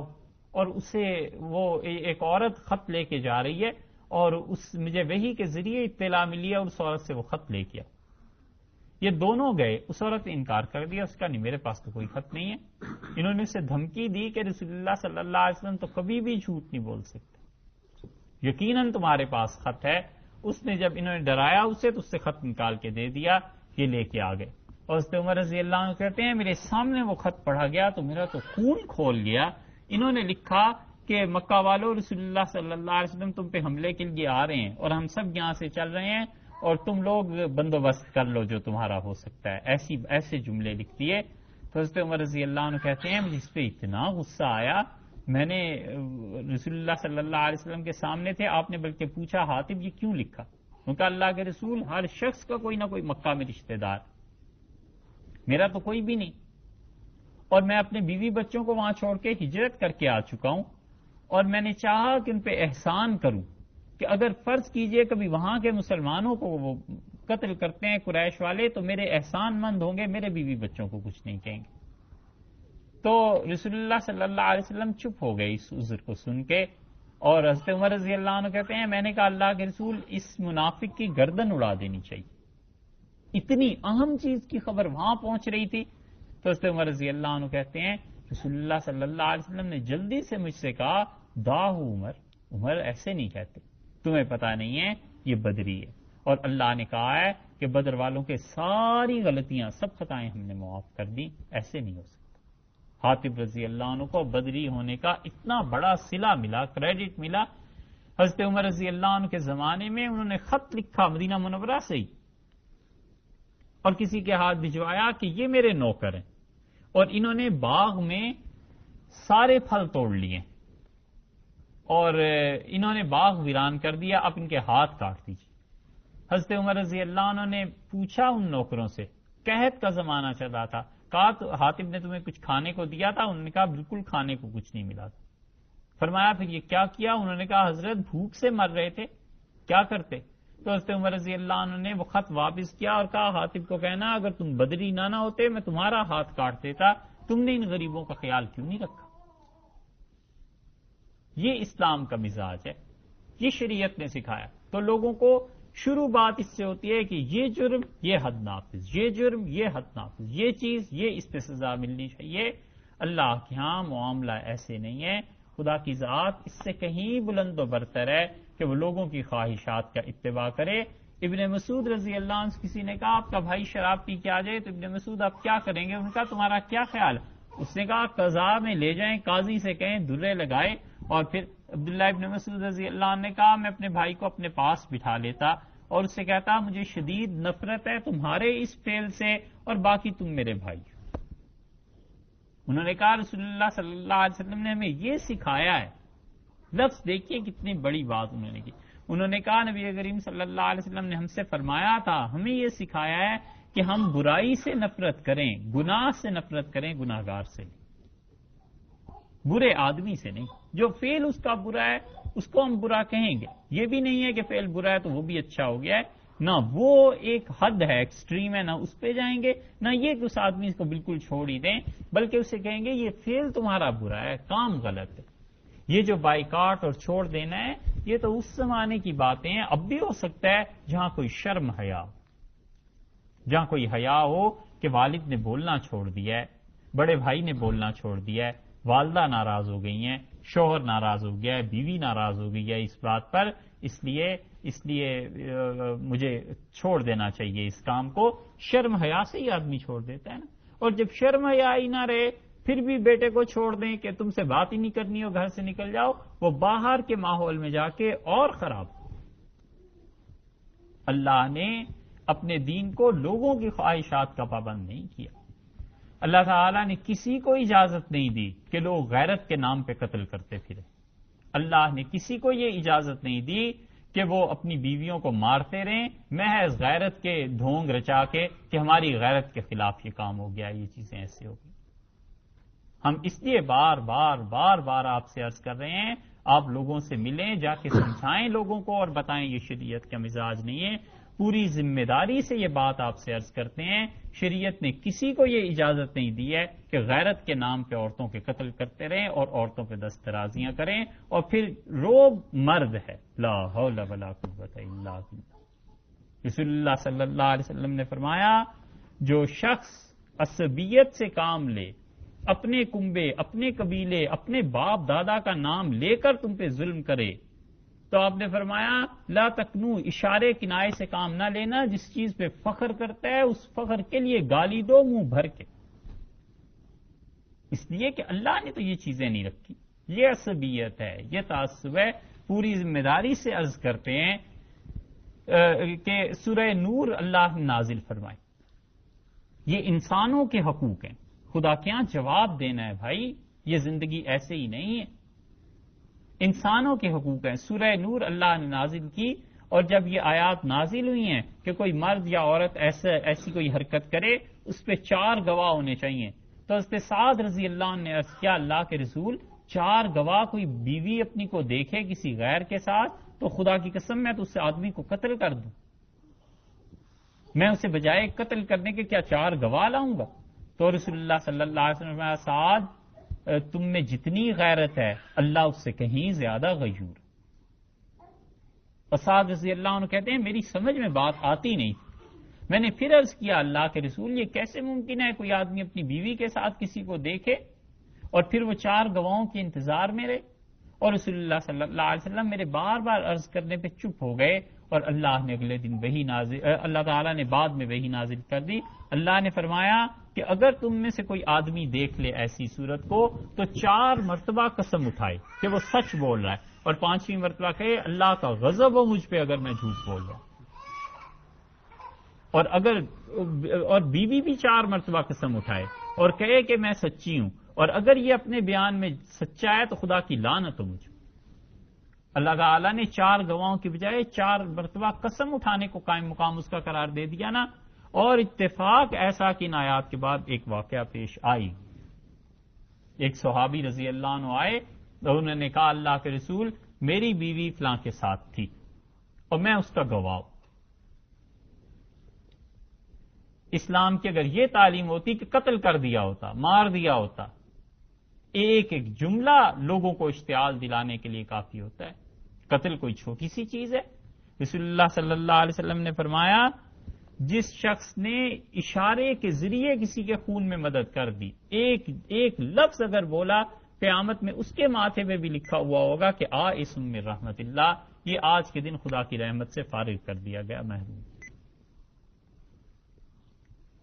اور اسے وہ ایک عورت خط لے کے جا رہی ہے اور مجھے وحی کے ذریعے اطلاع ملی ہے اور اس عورت سے وہ خط لے کے آؤ۔ یہ دونوں گئے، اس عورت نے انکار کر دیا، اس کا نہیں میرے پاس تو کوئی خط نہیں ہے۔ انہوں نے اسے دھمکی دی کہ رسول اللہ صلی اللہ علیہ وسلم تو کبھی بھی جھوٹ نہیں بول سکتے، یقیناً تمہارے پاس خط ہے۔ اس نے جب انہوں نے ڈرایا اسے تو اس سے خط نکال کے دے دیا، یہ لے کے آ گئے۔ اور حضرت عمر رضی اللہ عنہ کہتے ہیں میرے سامنے وہ خط پڑھا گیا تو میرا تو خون کھول گیا۔ انہوں نے لکھا کہ مکہ والوں رسول اللہ صلی اللہ علیہ وسلم تم پہ حملے کے لیے آ رہے ہیں اور ہم سب یہاں سے چل رہے ہیں اور تم لوگ بندوبست کر لو جو تمہارا ہو سکتا ہے، ایسے جملے لکھ دیے. تو حضرت عمر رضی اللہ عنہ کہتے ہیں مجھے اس پہ اتنا غصہ آیا، میں نے رسول اللہ صلی اللہ علیہ وسلم کے سامنے تھے، آپ نے بلکہ پوچھا حاتب یہ کیوں لکھا؟ کیونکہ اللہ کے رسول ہر شخص کا کوئی نہ کوئی مکہ میں رشتہ دار، میرا تو کوئی بھی نہیں، اور میں اپنے بیوی بچوں کو وہاں چھوڑ کے ہجرت کر کے آ چکا ہوں، اور میں نے چاہا کہ ان پہ احسان کروں کہ اگر فرض کیجئے کبھی وہاں کے مسلمانوں کو وہ قتل کرتے ہیں قریش والے تو میرے احسان مند ہوں گے، میرے بیوی بچوں کو کچھ نہیں کہیں گے. تو رسول اللہ صلی اللہ علیہ وسلم چپ ہو گئے اس عذر کو سن کے، اور حضرت عمر رضی اللہ عنہ کہتے ہیں میں نے کہا اللہ کے رسول اس منافق کی گردن اڑا دینی چاہیے، اتنی اہم چیز کی خبر وہاں پہنچ رہی تھی. تو حضرت عمر رضی اللہ عنہ کہتے ہیں رسول اللہ صلی اللہ علیہ وسلم نے جلدی سے مجھ سے کہا داہو عمر ایسے نہیں کہتے، تمہیں پتا نہیں ہے یہ بدری ہے، اور اللہ نے کہا ہے کہ بدر والوں کے ساری غلطیاں سب خطائیں ہم نے معاف کر دی، ایسے نہیں ہو سکتا. حاتب رضی اللہ عنہ کو بدری ہونے کا اتنا بڑا صلہ ملا، کریڈٹ ملا. حضرت عمر رضی اللہ عنہ کے زمانے میں انہوں نے خط لکھا مدینہ منورہ سے ہی اور کسی کے ہاتھ بھجوایا کہ یہ میرے نوکر ہیں اور انہوں نے باغ میں سارے پھل توڑ لیے اور انہوں نے باغ ویران کر دیا، اب ان کے ہاتھ کاٹ دیجیے. حضرت عمر رضی اللہ عنہ نے پوچھا ان نوکروں سے، قحط کا زمانہ چلا تھا، کہا تو حاتب نے تمہیں کچھ کھانے کو دیا تھا؟ انہوں نے کہا بالکل کھانے کو کچھ نہیں ملا تھا. فرمایا پھر یہ کیا کیا؟ انہوں نے کہا حضرت بھوک سے مر رہے تھے، کیا کرتے؟ تو حضرت عمر رضی اللہ عنہ نے وہ خط واپس کیا اور کہا حاتب کو کہنا اگر تم بدری نہ ہوتے میں تمہارا ہاتھ کاٹ دیتا، تم نے ان غریبوں کا خیال کیوں نہیں رکھا؟ یہ اسلام کا مزاج ہے، یہ شریعت نے سکھایا. تو لوگوں کو شروع بات اس سے ہوتی ہے کہ یہ جرم یہ حد نافذ، یہ جرم یہ حد نافذ، یہ چیز یہ اس پہ سزا ملنی چاہیے. اللہ کے ہاں معاملہ ایسے نہیں ہے، خدا کی ذات اس سے کہیں بلند و برتر ہے کہ وہ لوگوں کی خواہشات کا اتباع کرے. ابن مسعود رضی اللہ عنہ سے کسی نے کہا آپ کا بھائی شراب پی کے آ جائے تو ابن مسعود آپ کیا کریں گے؟ ان کا تمہارا کیا خیال؟ اس نے کہا قضاء میں لے جائیں، قاضی سے کہیں درے لگائے. اور پھر عبداللہ ابن مسعود رضی اللہ عنہ نے کہا میں اپنے بھائی کو اپنے پاس بٹھا لیتا اور اس سے کہتا مجھے شدید نفرت ہے تمہارے اس فعل سے اور باقی تم میرے بھائی. انہوں نے کہا رسول اللہ صلی اللہ علیہ وسلم نے ہمیں یہ سکھایا ہے. لفظ دیکھیے کتنی بڑی بات انہوں نے کی. انہوں نے کہا نبی کریم صلی اللہ علیہ وسلم نے ہم سے فرمایا تھا، ہمیں یہ سکھایا ہے کہ ہم برائی سے نفرت کریں، گناہ سے نفرت کریں، گناہگار سے نہیں، برے آدمی سے نہیں. جو فعل اس کا برا ہے اس کو ہم برا کہیں گے. یہ بھی نہیں ہے کہ فعل برا ہے تو وہ بھی اچھا ہو گیا ہے، نہ وہ ایک حد ہے ایکسٹریم ہے، نہ اس پہ جائیں گے، نہ یہ کہ اس آدمی کو بالکل چھوڑ ہی دیں، بلکہ اسے کہیں گے یہ فعل تمہارا برا ہے، کام غلط ہے. یہ جو بائیکاٹ اور چھوڑ دینا ہے یہ تو اس زمانے کی باتیں ہیں. اب بھی ہو سکتا ہے جہاں کوئی شرم حیا ہو، جہاں کوئی حیا ہو کہ والد نے بولنا چھوڑ دیا ہے، بڑے بھائی نے بولنا چھوڑ دیا ہے، والدہ ناراض ہو گئی ہیں، شوہر ناراض ہو گیا ہے، بیوی ناراض ہو گئی ہے اس بات پر، اس لیے مجھے چھوڑ دینا چاہیے اس کام کو. شرم حیا سے ہی آدمی چھوڑ دیتا ہے نا. اور جب شرم حیا ہی نہ رہے پھر بھی بیٹے کو چھوڑ دیں کہ تم سے بات ہی نہیں کرنی ہو، گھر سے نکل جاؤ، وہ باہر کے ماحول میں جا کے اور خراب. اللہ نے اپنے دین کو لوگوں کی خواہشات کا پابند نہیں کیا. اللہ تعالیٰ نے کسی کو اجازت نہیں دی کہ لوگ غیرت کے نام پہ قتل کرتے پھرے. اللہ نے کسی کو یہ اجازت نہیں دی کہ وہ اپنی بیویوں کو مارتے رہیں محض غیرت کے ڈھونگ رچا کے کہ ہماری غیرت کے خلاف یہ کام ہو گیا، یہ چیزیں ایسے ہو گئی. ہم اس لیے بار بار آپ سے عرض کر رہے ہیں آپ لوگوں سے ملیں، جا کے سمجھائیں لوگوں کو اور بتائیں یہ شریعت کا مزاج نہیں ہے. پوری ذمہ داری سے یہ بات آپ سے عرض کرتے ہیں شریعت نے کسی کو یہ اجازت نہیں دی ہے کہ غیرت کے نام پہ عورتوں کے قتل کرتے رہیں اور عورتوں پہ دست درازیاں کریں اور پھر روب مرد ہے. لا حول ولا قوت الا باللہ. رسول اللہ صلی اللہ علیہ وسلم نے فرمایا جو شخص عصبیت سے کام لے، اپنے کنبے، اپنے قبیلے، اپنے باپ دادا کا نام لے کر تم پہ ظلم کرے تو آپ نے فرمایا لا تکنو، اشارے کنائے سے کام نہ لینا. جس چیز پہ فخر کرتا ہے اس فخر کے لیے گالی دو منہ بھر کے، اس لیے کہ اللہ نے تو یہ چیزیں نہیں رکھی. یہ عصبیت ہے، یہ تعصب ہے. پوری ذمہ داری سے عرض کرتے ہیں کہ سورہ نور اللہ نے نازل فرمائی. یہ انسانوں کے حقوق ہیں. خدا کیا جواب دینا ہے بھائی، یہ زندگی ایسے ہی نہیں ہے. انسانوں کے حقوق ہیں. سورہ نور اللہ نے نازل کی، اور جب یہ آیات نازل ہوئی ہیں کہ کوئی مرد یا عورت ایسی کوئی حرکت کرے، اس پہ 4 گواہ ہونے چاہیے. تو حضرت سعد رضی اللہ عنہ نے عرض کیا اللہ کے رسول، 4 گواہ کوئی بیوی اپنی کو دیکھے کسی غیر کے ساتھ تو خدا کی قسم میں تو اس آدمی کو قتل کر دوں. میں اسے بجائے قتل کرنے کے کیا 4 گواہ لاؤں گا؟ تو رسول اللہ صلی اللہ علیہ وسلم نے سعد تم میں جتنی غیرت ہے اللہ اس سے کہیں زیادہ غیور. اور سعد رضی اللہ عنہ کہتے ہیں میری سمجھ میں بات آتی نہیں. میں نے پھر عرض کیا اللہ کے رسول، یہ کیسے ممکن ہے کوئی آدمی اپنی بیوی کے ساتھ کسی کو دیکھے اور پھر وہ 4 گواہوں کے انتظار میں رہے؟ اور رسول اللہ صلی اللہ علیہ وسلم میرے بار بار عرض کرنے پہ چپ ہو گئے، اور اللہ نے اگلے دن اللہ تعالیٰ نے بعد میں وحی نازل کر دی. اللہ نے فرمایا کہ اگر تم میں سے کوئی آدمی دیکھ لے ایسی صورت کو تو 4 مرتبہ قسم اٹھائے کہ وہ سچ بول رہا ہے، اور 5ویں مرتبہ کہے اللہ کا غضب ہو مجھ پہ اگر میں جھوٹ بول رہا ہوں. اور بیوی بھی 4 مرتبہ قسم اٹھائے اور کہے کہ میں سچی ہوں، اور اگر یہ اپنے بیان میں سچا ہے تو خدا کی لعنت ہو مجھ. اللہ تعالیٰ نے 4 گواہوں کی بجائے 4 مرتبہ قسم اٹھانے کو قائم مقام اس کا قرار دے دیا نا. اور اتفاق ایسا کہ ان آیات کے بعد ایک واقعہ پیش آئی. ایک صحابی رضی اللہ عنہ آئے اور انہوں نے کہا اللہ کے رسول میری بیوی فلاں کے ساتھ تھی اور میں اس کا گواہ ہوں. اسلام کی اگر یہ تعلیم ہوتی کہ قتل کر دیا ہوتا، مار دیا ہوتا، ایک ایک جملہ لوگوں کو اشتعال دلانے کے لیے کافی ہوتا ہے. قتل کوئی چھوٹی سی چیز ہے. رسول اللہ صلی اللہ علیہ وسلم نے فرمایا جس شخص نے اشارے کے ذریعے کسی کے خون میں مدد کر دی، ایک لفظ اگر بولا، قیامت میں اس کے ماتھے پہ بھی لکھا ہوا ہوگا کہ آئس من رحمت اللہ، یہ آج کے دن خدا کی رحمت سے فارغ کر دیا گیا، محروم.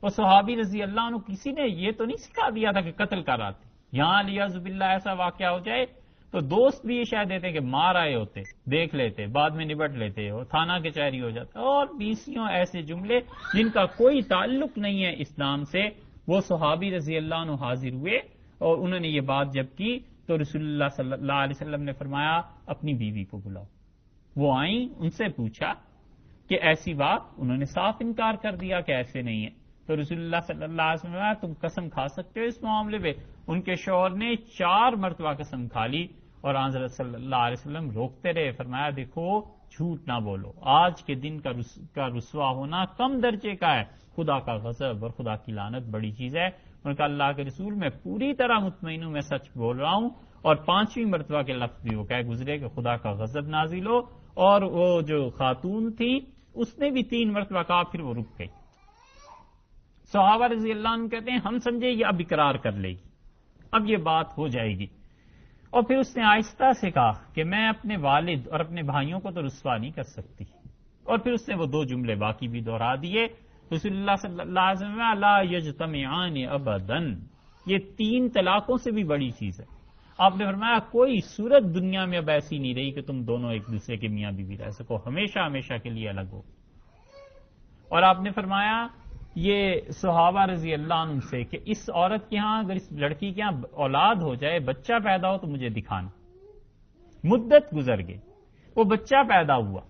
وہ صحابی رضی اللہ عنہ کسی نے یہ تو نہیں سکھا دیا تھا کہ قتل کراتے. یہاں لیاذ باللہ ایسا واقعہ ہو جائے تو دوست بھی یہ شاید دیتے کہ مار آئے ہوتے، دیکھ لیتے، بعد میں نبٹ لیتے، اور تھانہ کچہری ہو جاتا، اور 20 ایسے جملے جن کا کوئی تعلق نہیں ہے اسلام سے. وہ صحابی رضی اللہ عنہ حاضر ہوئے اور انہوں نے یہ بات جب کی تو رسول اللہ صلی اللہ علیہ وسلم نے فرمایا اپنی بیوی کو بلاؤ. وہ آئیں، ان سے پوچھا کہ ایسی بات، انہوں نے صاف انکار کر دیا کہ ایسے نہیں ہے. تو رسول اللہ صلی اللہ علیہ وسلم نے فرمایا تم قسم کھا سکتے ہو اس معاملے پہ؟ ان کے شوہر نے 4 مرتبہ قسم کھا لی، اور حضرت صلی اللہ علیہ وسلم روکتے رہے. فرمایا دیکھو جھوٹ نہ بولو، آج کے دن کا رسوا ہونا کم درجے کا ہے، خدا کا غضب اور خدا کی لعنت بڑی چیز ہے. انہوں نے کہا اللہ کے رسول میں پوری طرح مطمئن ہوں، میں سچ بول رہا ہوں. اور 5ویں مرتبہ کے لفظ بھی وہ کہہ گزرے کہ خدا کا غضب نازل ہو. اور وہ جو خاتون تھی اس نے بھی 3 مرتبہ کہا، پھر وہ رک گئی. صحابہ رضی اللہ عنہ کہتے ہیں ہم سمجھے یہ اب اقرار کر لے گی، اب یہ بات ہو جائے گی. اور پھر اس نے آہستہ سے کہا کہ میں اپنے والد اور اپنے بھائیوں کو تو رسوا نہیں کر سکتی. اور پھر اس نے وہ 2 جملے باقی بھی دہرا دیے. رسول اللہ صلی اللہ علیہ وسلم لا یجتمعان ابدا، یہ 3 طلاقوں سے بھی بڑی چیز ہے. آپ نے فرمایا کوئی صورت دنیا میں اب ایسی نہیں رہی کہ تم دونوں ایک دوسرے کے میاں بیوی رہ سکو، ہمیشہ ہمیشہ کے لیے الگ ہو. اور آپ نے فرمایا یہ صحابہ رضی اللہ عنہ سے کہ اس عورت کے ہاں، اگر اس لڑکی کے ہاں اولاد ہو جائے، بچہ پیدا ہو تو مجھے دکھانا. مدت گزر گئی، وہ بچہ پیدا ہوا.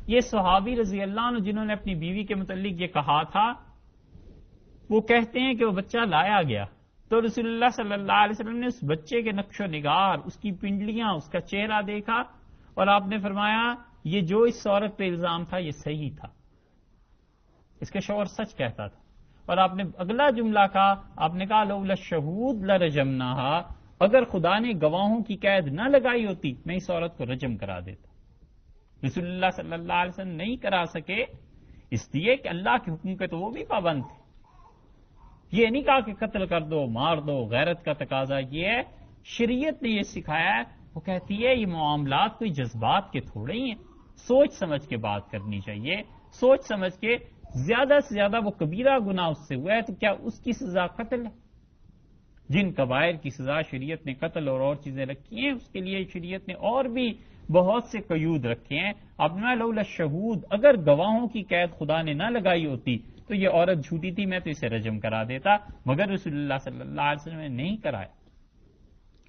یہ صحابی رضی اللہ عنہ جنہوں نے اپنی بیوی کے متعلق یہ کہا تھا، وہ کہتے ہیں کہ وہ بچہ لایا گیا تو رسول اللہ صلی اللہ علیہ وسلم نے اس بچے کے نقش و نگار، اس کی پنڈلیاں، اس کا چہرہ دیکھا، اور آپ نے فرمایا یہ جو اس عورت پہ الزام تھا یہ صحیح تھا، اس کے شوہر سچ کہتا تھا. اور آپ نے اگلا جملہ کہا، آپ نے کہا لولا الشہود لرجمناہا، اگر خدا نے گواہوں کی قید نہ لگائی ہوتی میں اس عورت کو رجم کرا دیتا. رسول اللہ صلی اللہ علیہ وسلم نہیں کرا سکے اس لیے کہ اللہ کے حکم کے تو وہ بھی پابند تھے. یہ نہیں کہا کہ قتل کر دو، مار دو، غیرت کا تقاضا یہ ہے. شریعت نے یہ سکھایا ہے. وہ کہتی ہے یہ معاملات کوئی جذبات کے تھوڑے ہی ہیں، سوچ سمجھ کے بات کرنی چاہیے، سوچ سمجھ کے. زیادہ سے زیادہ وہ کبیرہ گناہ اس سے ہوا ہے تو کیا اس کی سزا قتل ہے؟ جن کبائر کی سزا شریعت نے قتل اور چیزیں رکھی ہیں اس کے لیے شریعت نے اور بھی بہت سے قیود رکھے ہیں. اب میں لولا شہود، اگر گواہوں کی قید خدا نے نہ لگائی ہوتی تو یہ عورت جھوٹی تھی، میں تو اسے رجم کرا دیتا، مگر رسول اللہ صلی اللہ علیہ وسلم نے نہیں کرایا.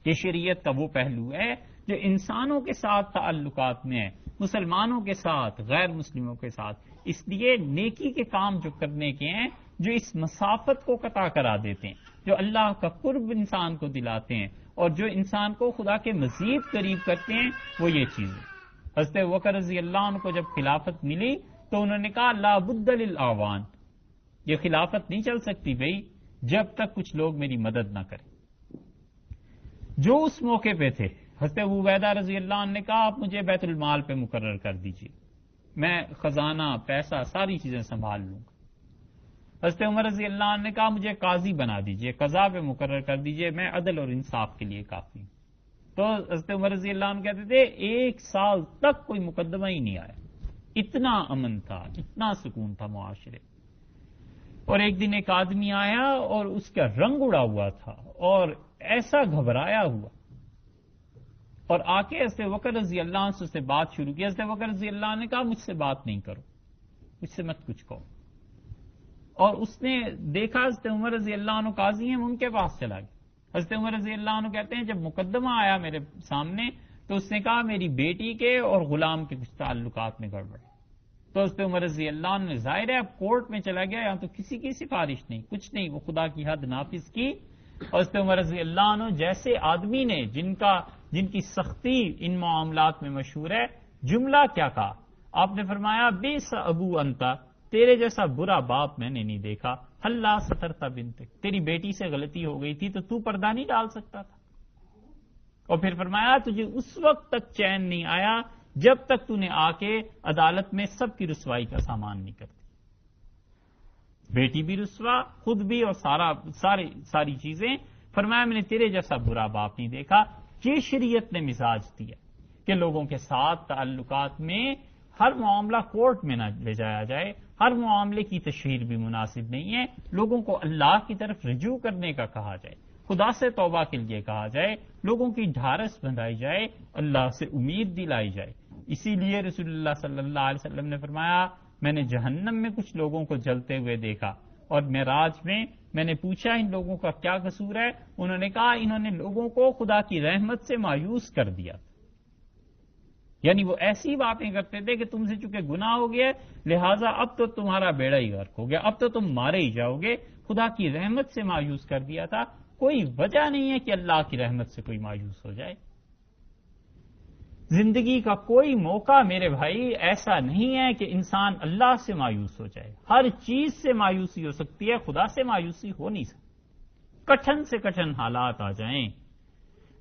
یہ شریعت کا وہ پہلو ہے جو انسانوں کے ساتھ تعلقات میں ہے، مسلمانوں کے ساتھ، غیر مسلموں کے ساتھ. اس لیے نیکی کے کام جو کرنے کے ہیں، جو اس مسافت کو قطع کرا دیتے ہیں، جو اللہ کا قرب انسان کو دلاتے ہیں اور جو انسان کو خدا کے مزید قریب کرتے ہیں، وہ یہ چیزیں. حضرت ابوبکر رضی اللہ عنہ کو جب خلافت ملی تو انہوں نے کہا لا بد للآوان، یہ خلافت نہیں چل سکتی بھئی جب تک کچھ لوگ میری مدد نہ کریں. جو اس موقع پہ تھے، حضرت ابو عبیدہ رضی اللہ عنہ نے کہا آپ مجھے بیت المال پہ مقرر کر دیجئے، میں خزانہ، پیسہ، ساری چیزیں سنبھال لوں گا. حضرت عمر رضی اللہ عنہ نے کہا مجھے قاضی بنا دیجئے، قضا پہ مقرر کر دیجئے، میں عدل اور انصاف کے لیے کافی ہوں. تو حضرت عمر رضی اللہ عنہ کہتے تھے 1 سال تک کوئی مقدمہ ہی نہیں آیا، اتنا امن تھا، اتنا سکون تھا معاشرے. اور ایک دن ایک آدمی آیا اور اس کا رنگ اڑا ہوا تھا اور ایسا گھبرایا ہوا، اور آ کے حضرت ابوبکر رضی اللہ عنہ سے بات شروع کی. حضرت ابوبکر رضی اللہ عنہ نے کہا مجھ سے بات نہیں کرو، مجھ سے مت کچھ کہو. اور اس نے دیکھا حضرت عمر رضی اللہ عنہ قاضی ہیں، وہ ان کے پاس چلا گیا. حضرت عمر رضی اللہ عنہ کہتے ہیں جب مقدمہ آیا میرے سامنے تو اس نے کہا میری بیٹی کے اور غلام کے کچھ تعلقات میں گڑبڑ. تو حضرت عمر رضی اللہ عنہ نے ظاہر ہے اب کورٹ میں چلا گیا، یہاں تو کسی کی سفارش نہیں، کچھ نہیں، وہ خدا کی حد نافذ کی. اور حضرت عمر رضی اللہ عنہ جیسے آدمی نے جن کی سختی ان معاملات میں مشہور ہے، جملہ کیا کہا؟ آپ نے فرمایا بیس ابو انتا، تیرے جیسا برا باپ میں نے نہیں دیکھا. ہلا سترتا بنتک، تیری بیٹی سے غلطی ہو گئی تھی تو تو پردہ نہیں ڈال سکتا تھا. اور پھر فرمایا تجھے اس وقت تک چین نہیں آیا جب تک تو نے آ کے عدالت میں سب کی رسوائی کا سامان نہیں کرتی. بیٹی بھی رسوا، خود بھی، اور ساری چیزیں. فرمایا میں نے تیرے جیسا برا باپ نہیں دیکھا. یہ شریعت نے مزاج دیا کہ لوگوں کے ساتھ تعلقات میں ہر معاملہ کورٹ میں نہ لے جایا جائے، ہر معاملے کی تشہیر بھی مناسب نہیں ہے. لوگوں کو اللہ کی طرف رجوع کرنے کا کہا جائے، خدا سے توبہ کے لیے کہا جائے، لوگوں کی ڈھارس بندھائی جائے، اللہ سے امید دلائی جائے. اسی لیے رسول اللہ صلی اللہ علیہ وسلم نے فرمایا میں نے جہنم میں کچھ لوگوں کو جلتے ہوئے دیکھا اور معراج میں نے پوچھا ان لوگوں کا کیا قصور ہے؟ انہوں نے کہا انہوں نے لوگوں کو خدا کی رحمت سے مایوس کر دیا. یعنی وہ ایسی باتیں کرتے تھے کہ تم سے چونکہ گناہ ہو گیا لہٰذا اب تو تمہارا بیڑا ہی غرق ہو گیا، اب تو تم مارے ہی جاؤ گے. خدا کی رحمت سے مایوس کر دیا تھا. کوئی وجہ نہیں ہے کہ اللہ کی رحمت سے کوئی مایوس ہو جائے. زندگی کا کوئی موقع میرے بھائی ایسا نہیں ہے کہ انسان اللہ سے مایوس ہو جائے. ہر چیز سے مایوسی ہو سکتی ہے، خدا سے مایوسی ہو نہیں سکتی. کٹھن سے کٹھن حالات آ جائیں،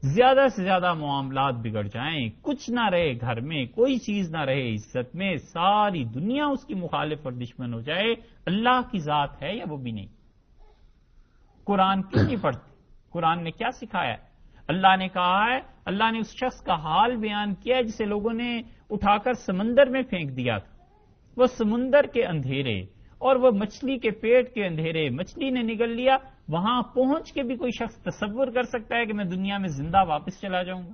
زیادہ سے زیادہ معاملات بگڑ جائیں، کچھ نہ رہے گھر میں، کوئی چیز نہ رہے عزت میں، ساری دنیا اس کی مخالف اور دشمن ہو جائے، اللہ کی ذات ہے یا وہ بھی نہیں. قرآن کیوں نہیں پڑھتے؟ قرآن نے کیا سکھایا ہے؟ اللہ نے کہا ہے، اللہ نے اس شخص کا حال بیان کیا ہے جسے لوگوں نے اٹھا کر سمندر میں پھینک دیا تھا. وہ سمندر کے اندھیرے اور وہ مچھلی کے پیٹ کے اندھیرے، مچھلی نے نگل لیا. وہاں پہنچ کے بھی کوئی شخص تصور کر سکتا ہے کہ میں دنیا میں زندہ واپس چلا جاؤں گا؟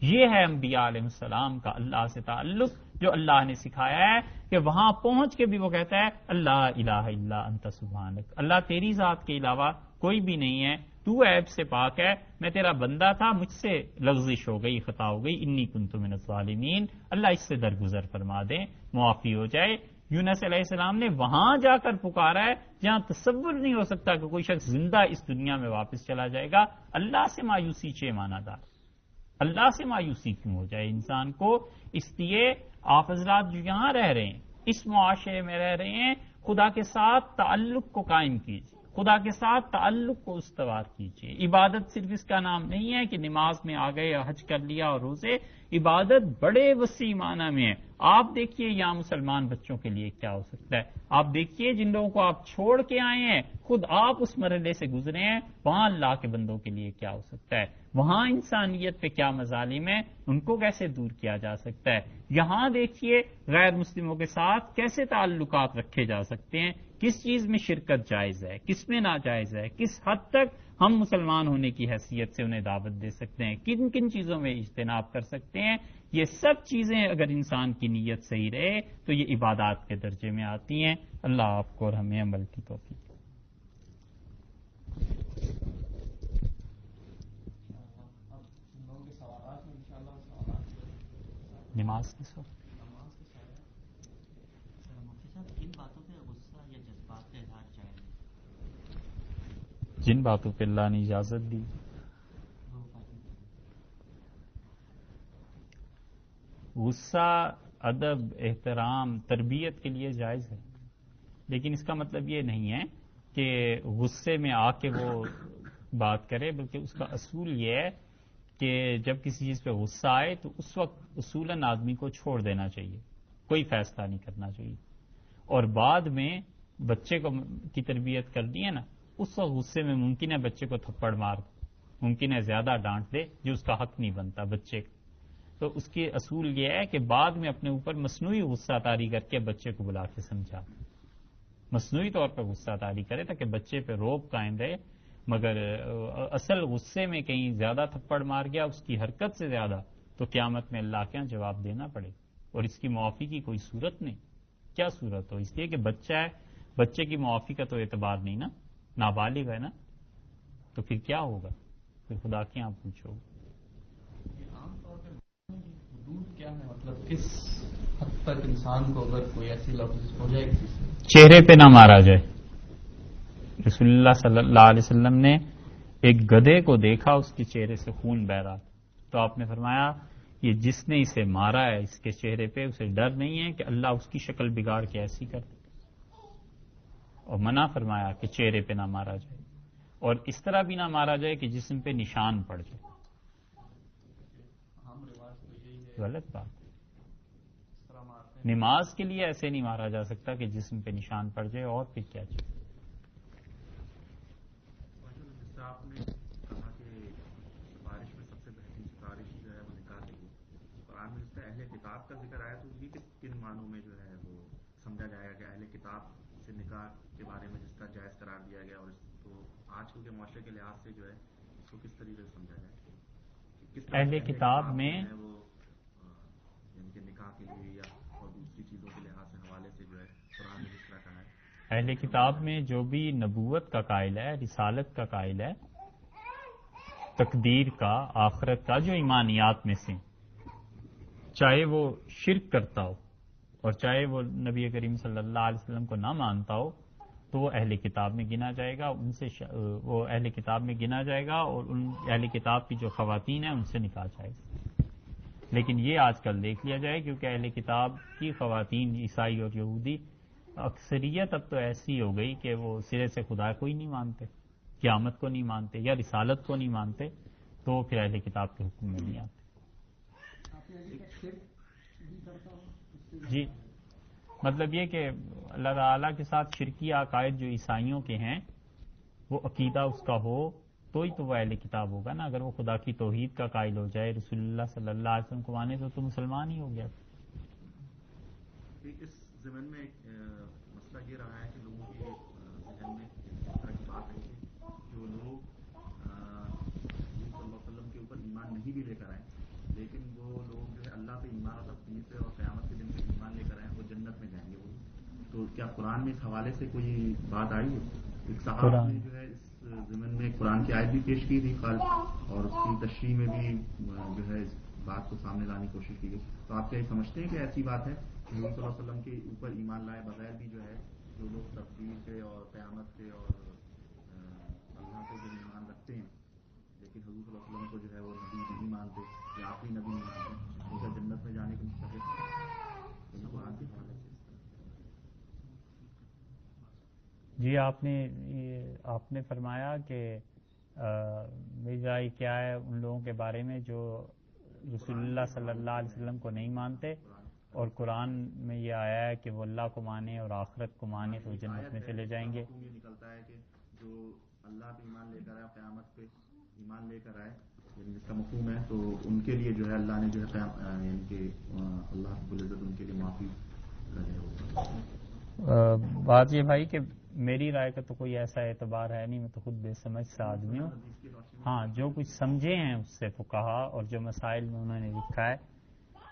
یہ ہے انبیاء علیہ السلام کا اللہ سے تعلق جو اللہ نے سکھایا ہے کہ وہاں پہنچ کے بھی وہ کہتا ہے اللہ الہ الا انت سبحانک، اللہ تیری ذات کے علاوہ کوئی بھی نہیں ہے، تو عیب سے پاک ہے، میں تیرا بندہ تھا، مجھ سے لغزش ہو گئی، خطا ہو گئی، انی کنت من الظالمین، اللہ اس سے درگزر فرما دیں، معافی ہو جائے. یونس علیہ السلام نے وہاں جا کر پکارا ہے جہاں تصور نہیں ہو سکتا کہ کوئی شخص زندہ اس دنیا میں واپس چلا جائے گا. اللہ سے مایوسی چھ معنی دار، اللہ سے مایوسی کیوں ہو جائے انسان کو؟ اس لیے آپ حضرات جو یہاں رہ رہے ہیں، اس معاشرے میں رہ رہے ہیں، خدا کے ساتھ تعلق کو قائم کیجیے، خدا کے ساتھ تعلق کو استوار کیجیے. عبادت صرف اس کا نام نہیں ہے کہ نماز میں آ گئے، حج کر لیا اور روزے. عبادت بڑے وسیع معنی میں ہے. آپ دیکھیے یہاں مسلمان بچوں کے لیے کیا ہو سکتا ہے. آپ دیکھیے جن لوگوں کو آپ چھوڑ کے آئے ہیں، خود آپ اس مرحلے سے گزرے ہیں، وہاں اللہ کے بندوں کے لیے کیا ہو سکتا ہے. وہاں انسانیت پہ کیا مظالم ہیں، ان کو کیسے دور کیا جا سکتا ہے. یہاں دیکھیے غیر مسلموں کے ساتھ کیسے تعلقات رکھے جا سکتے ہیں، کس چیز میں شرکت جائز ہے، کس میں ناجائز ہے، کس حد تک ہم مسلمان ہونے کی حیثیت سے انہیں دعوت دے سکتے ہیں، کن کن چیزوں میں اجتناب کر سکتے ہیں. یہ سب چیزیں اگر انسان کی نیت صحیح رہے تو یہ عبادات کے درجے میں آتی ہیں. اللہ آپ کو اور ہمیں عمل کی توفیق. نماز کی صورت جن باتوں پہ اللہ نے اجازت دی، غصہ ادب، احترام، تربیت کے لیے جائز ہے، لیکن اس کا مطلب یہ نہیں ہے کہ غصے میں آ کے وہ بات کرے، بلکہ اس کا اصول یہ ہے کہ جب کسی چیز پہ غصہ آئے تو اس وقت اصولاً آدمی کو چھوڑ دینا چاہیے، کوئی فیصلہ نہیں کرنا چاہیے. اور بعد میں بچے کی تربیت کرنی ہے نا، اس وقت غصے میں ممکن ہے بچے کو تھپڑ مار دے، ممکن ہے زیادہ ڈانٹ دے جو اس کا حق نہیں بنتا بچے کا. تو اس کے اصول یہ ہے کہ بعد میں اپنے اوپر مصنوعی غصہ طاری کر کے بچے کو بلا کے سمجھا، مصنوعی طور پر غصہ طاری کرے تاکہ بچے پہ روب قائم رہے. مگر اصل غصے میں کہیں زیادہ تھپڑ مار گیا اس کی حرکت سے زیادہ، تو قیامت میں اللہ کے یہاں جواب دینا پڑے، اور اس کی معافی کی کوئی صورت نہیں. کیا صورت ہو؟ اس لیے کہ بچہ ہے، بچے کی معافی کا تو اعتبار نہیں نا، نابالغ ہے نا، تو پھر کیا ہوگا؟ پھر خدا کے یہاں پوچھو. عام طور پر حدود کیا ہے؟ مطلب کس حد تک انسان کو اگر کوئی ایسی لفظ ہو جائے کسی سے چہرے پہ نہ مارا جائے. رسول اللہ صلی اللہ علیہ وسلم نے ایک گدھے کو دیکھا، اس کے چہرے سے خون بہ رہا، تو آپ نے فرمایا یہ جس نے اسے مارا ہے اس کے چہرے پہ، اسے ڈر نہیں ہے کہ اللہ اس کی شکل بگاڑ کے ایسی کر دے. اور منع فرمایا کہ چہرے پہ نہ مارا جائے، اور اس طرح بھی نہ مارا جائے کہ جسم پہ نشان پڑ جائے. غلط بات. نماز کے لیے ایسے نہیں مارا جا سکتا کہ جسم پہ نشان پڑ جائے، اور پھر کیا چاہیے. آپ نے کہا کہ بارش میں سب سے بہترین سفارش جو ہے وہ نکاح کی. قرآن میں جس کا اہل کتاب کا ذکر آیا تو یہ کن معنوں میں جو ہے وہ سمجھا جائے گا کہ اہل کتاب سے نکاح کے بارے میں جس کا جائز قرار دیا گیا، اور اس کو آج کل کے معاشرے کے لحاظ سے جو ہے اس کو کس طریقے سے سمجھا جائے؟ کس طرح اہل کتاب میں وہ یعنی کہ نکاح کے لیے یا اور دوسری چیزوں کے لحاظ سے حوالے سے جو ہے قرآن میں جس طرح کہا ہے. اہل کتاب میں جو بھی نبوت کا قائل ہے، رسالت کا قائل ہے، تقدیر کا، آخرت کا، جو ایمانیات میں سے، چاہے وہ شرک کرتا ہو اور چاہے وہ نبی کریم صلی اللہ علیہ وسلم کو نہ مانتا ہو، تو وہ اہل کتاب میں گنا جائے گا. ان سے وہ اہل کتاب میں گنا جائے گا، اور ان اہل کتاب کی جو خواتین ہیں ان سے نکاح جائے گا. لیکن یہ آج کل دیکھ لیا جائے، کیونکہ اہل کتاب کی خواتین عیسائی اور یہودی اکثریت اب تو ایسی ہو گئی کہ وہ سرے سے خدا کو ہی نہیں مانتے، قیامت کو نہیں مانتے، یا رسالت کو نہیں مانتے، تو پھر اہل کتاب کے حکم میں نہیں آتے. جی، مطلب یہ کہ اللہ تعالیٰ کے ساتھ شرکی عقائد جو عیسائیوں کے ہیں، وہ عقیدہ اس کا ہو تو ہی تو وہ اہل کتاب ہوگا نا. اگر وہ خدا کی توحید کا قائل ہو جائے، رسول اللہ صلی اللہ علیہ وسلم کو مانے، تو مسلمان ہی ہو گیا. اس زمین میں ایک مسئلہ یہ رہا ہے کہ لوگوں کے ذہن میں اس طرح کی بات رہی کہ جو لوگ حضور صلی اللہ علیہ وسلم کے اوپر ایمان نہیں بھی لے کر آئے، لیکن وہ لوگ جو ہے اللہ پہ ایمان اور تقدیر پہ اور قیامت کے دن پہ ایمان لے کر آئے، وہ جنت میں جائیں گے. وہ تو کیا قرآن میں اس حوالے سے کوئی بات آئی ہے؟ ایک صاحب نے جو ہے اس زمین میں قرآن کی آیت بھی پیش کی تھی کل، اور اس کی تشریح میں بھی جو ہے اس بات کو سامنے لانے کی کوشش کی گئی. تو آپ کیا یہ سمجھتے ہیں کہ ایسی بات ہے کہ حضور صلی اللہ علیہ وسلم کے اوپر ایمان لائے بغیر بھی جو ہے جو لوگ تقدیر پہ اور قیامت پہ اور اللہ پہ جو ایمان رکھتے ہیں لیکن حضور صلی اللہ علیہ وسلم کو جو ہے وہ نبی نہیں مانتے یا آخری نبی نہیں مانتے، تو کیا جنت میں جانے کے مستحق ہیں قرآن کے حوالے سے؟ جی، آپ نے فرمایا کہ میری رائے کیا ہے ان لوگوں کے بارے میں جو رسول اللہ صلی اللہ علیہ وسلم کو نہیں مانتے، اور قرآن میں یہ آیا ہے کہ وہ اللہ کو مانے اور آخرت کو مانے تو جنت میں چلے جائیں گے. یہ نکلتا ہے کہ جو اللہ پہ ایمان لے کر آئے، قیامت پہ ایمان لے کر آئے، یعنی جس کا مفہوم ہے، تو ان کے لیے جو ہے اللہ نے جو ہے یعنی کہ اللہ رب العزت ان کے لیے معافی لگے ہوگا. بات یہ بھائی کہ میری رائے کا تو کوئی ایسا اعتبار ہے نہیں، میں تو خود بے سمجھ سا آدمی ہوں. ہاں جو کچھ سمجھے ہیں اس سے فقہا اور جو مسائل میں انہوں نے لکھا ہے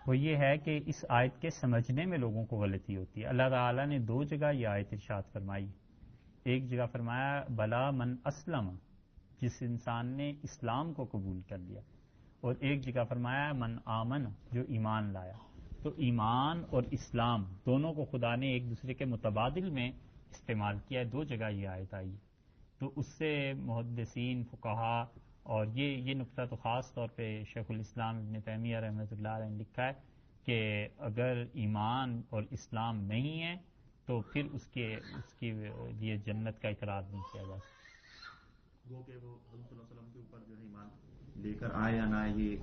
وہ یہ ہے کہ اس آیت کے سمجھنے میں لوگوں کو غلطی ہوتی ہے. اللہ تعالیٰ نے دو جگہ یہ آیت ارشاد فرمائی. ایک جگہ فرمایا بلا من اسلم، جس انسان نے اسلام کو قبول کر لیا، اور ایک جگہ فرمایا من آمن، جو ایمان لایا. تو ایمان اور اسلام دونوں کو خدا نے ایک دوسرے کے متبادل میں استعمال کیا ہے. دو جگہ یہ آیت آئی. تو اس سے محدثین فقہا اور یہ نقطہ تو خاص طور پہ شیخ الاسلام ابن تیمیہ رحمۃ اللہ علیہ نے لکھا ہے کہ اگر ایمان اور اسلام نہیں ہے تو پھر اس کے لیے جنت کا اقرار نہیں کیا جا سکتا. وہ کہ وہ حضرت صلی اللہ علیہ وسلم کے اوپر جو ہے ایمان لے کر آئے یا نہ آئے، یہ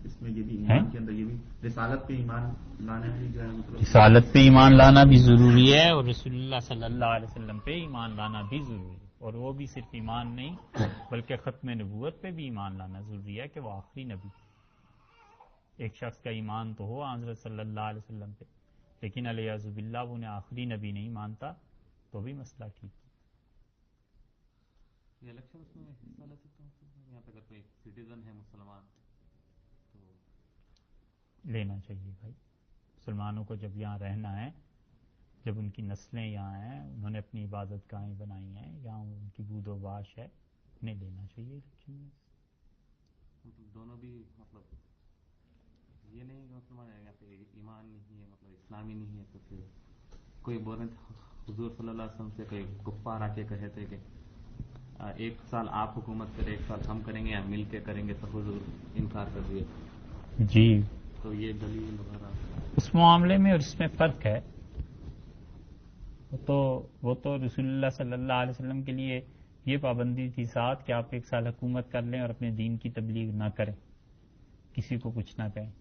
اس میں یہ بھی ایمان کے اندر یہ بھی رسالت پہ ایمان لانا بھی جو ہے مطلب رسالت پہ ایمان لانا بھی ضروری ہے، اور رسول اللہ صلی اللہ علیہ وسلم پہ ایمان لانا بھی ضروری ہے. اور وہ بھی صرف ایمان نہیں بلکہ ختم نبوت پہ بھی ایمان لانا ضروری ہے کہ وہ آخری نبی. ایک شخص کا ایمان تو ہو حضرت صلی اللہ علیہ وسلم پہ، لیکن علیہ باللہ وہ انہیں آخری نبی نہیں مانتا تو بھی مسئلہ ٹھیک ہے. یہ الیکشن میں حصہ لے سکتا ہوں یہاں پہ اگر کوئی سٹیزن ہے مسلمان تو لینا چاہیے بھائی. مسلمانوں کو جب یہاں رہنا ہے، جب ان کی نسلیں یہاں ہیں، انہوں نے اپنی عبادت گاہیں بنائی ہیں، یہاں ان کی بود و باش ہے، انہیں لینا چاہیے الیکشن میں. مطلب دونوں بھی مطلب یہ نہیں کہ مسلمان ہے یہاں پہ ایمان نہیں ہے، مطلب اسلامی نہیں ہے، تو پھر کوئی بول رہے تھے حضور صلی اللہ علیہ وسلم سے کوئی کفار آ کے کہے تھے کہ ایک سال آپ حکومت کریں، ایک سال ہم کریں گے یا مل کے کریں گے، تو حضور انکار کر دیے. جی تو یہ دلیل وغیرہ اس معاملے میں اور اس میں فرق ہے. وہ تو رسول اللہ صلی اللہ علیہ وسلم کے لیے یہ پابندی تھی ساتھ کہ آپ ایک سال حکومت کر لیں اور اپنے دین کی تبلیغ نہ کریں، کسی کو کچھ نہ کہیں.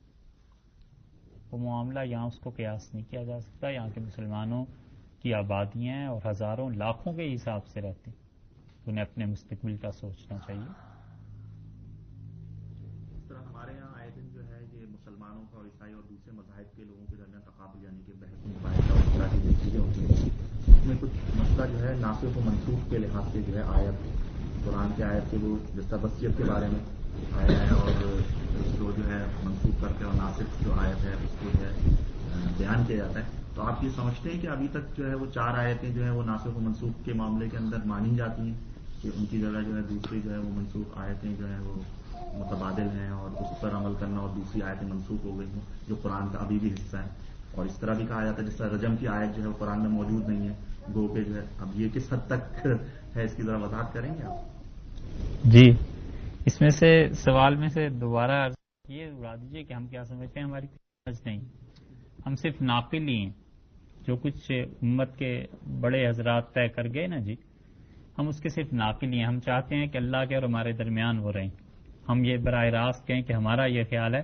وہ معاملہ یہاں اس کو قیاس نہیں کیا جا سکتا. یہاں کے مسلمانوں کی آبادیاں اور ہزاروں لاکھوں کے حساب سے رہتے ہیں، انہیں اپنے مستقبل کا سوچنا چاہیے. اس طرح ہمارے یہاں آئے دن جو ہے یہ مسلمانوں کا اور عیسائی اور دوسرے مذاہب کے لوگوں کے درمیان تقابل یعنی کہ بحث مباحثہ اور اس طرح کی جو چیزیں ہوتی ہیں، اس میں کچھ مسئلہ جو ہے ناسخ و منسوخ کے لحاظ سے جو ہے آیت قرآن کے آیت کے وہ جس طرح وصیت کے بارے میں آیا ہے اور اس کو جو ہے منسوخ کر کے اور ناسخ جو آیت ہے اس کو جو ہے بیان کیا جاتا ہے. تو آپ یہ سمجھتے ہیں کہ ابھی تک جو ہے وہ 4 آیتیں جو ہے وہ ناسخ و منسوخ کے معاملے کے اندر مانی جاتی ہیں کہ ان کی جگہ جو ہے دوسری جو ہے وہ منسوخ آیتیں جو ہیں وہ متبادل ہیں اور اس پر عمل کرنا اور دوسری آیتیں منسوخ ہو گئی ہیں جو قرآن کا ابھی بھی حصہ ہے؟ اور اس طرح بھی کہا جاتا ہے جس طرح رجم کی آیت جو ہے وہ قرآن میں موجود نہیں ہے، گو کہ جو ہے اب یہ کس حد تک ہے اس کی ذرا وضاحت کریں گے آپ؟ جی اس میں سے سوال میں سے دوبارہ یہ اڑا دیجیے کہ ہم کیا سمجھتے ہیں. ہماری سمجھ نہیں، ہم صرف ناقل ہی ہیں. جو کچھ امت کے بڑے حضرات طے کر گئے نا جی، ہم اس کے صرف ناقل ہی ہیں. ہم چاہتے ہیں کہ اللہ کے اور ہمارے درمیان وہ رہیں. ہم یہ براہ راست کہیں کہ ہمارا یہ خیال ہے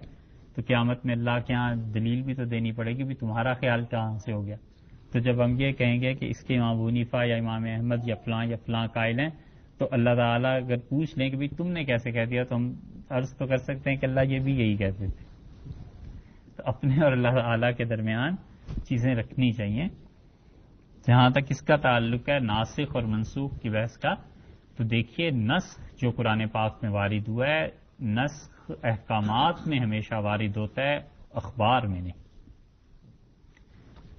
تو قیامت میں اللہ کے یہاں دلیل بھی تو دینی پڑے گی بھی تمہارا خیال کہاں سے ہو گیا. تو جب ہم یہ کہیں گے کہ اس کے امام ابو حنیفہ یا امام احمد یا فلاں قائل ہیں، تو اللہ تعالیٰ اگر پوچھ لیں کہ بھائی تم نے کیسے کہہ دیا، تو ہم عرض تو کر سکتے ہیں کہ اللہ یہ بھی یہی کہتے تھے. تو اپنے اور اللہ تعالیٰ کے درمیان چیزیں رکھنی چاہیے. جہاں تک اس کا تعلق ہے ناسخ اور منسوخ کی بحث کا، تو دیکھیے نسخ جو قرآن پاک میں وارد ہوا ہے، نسخ احکامات میں ہمیشہ وارد ہوتا ہے، اخبار میں نہیں.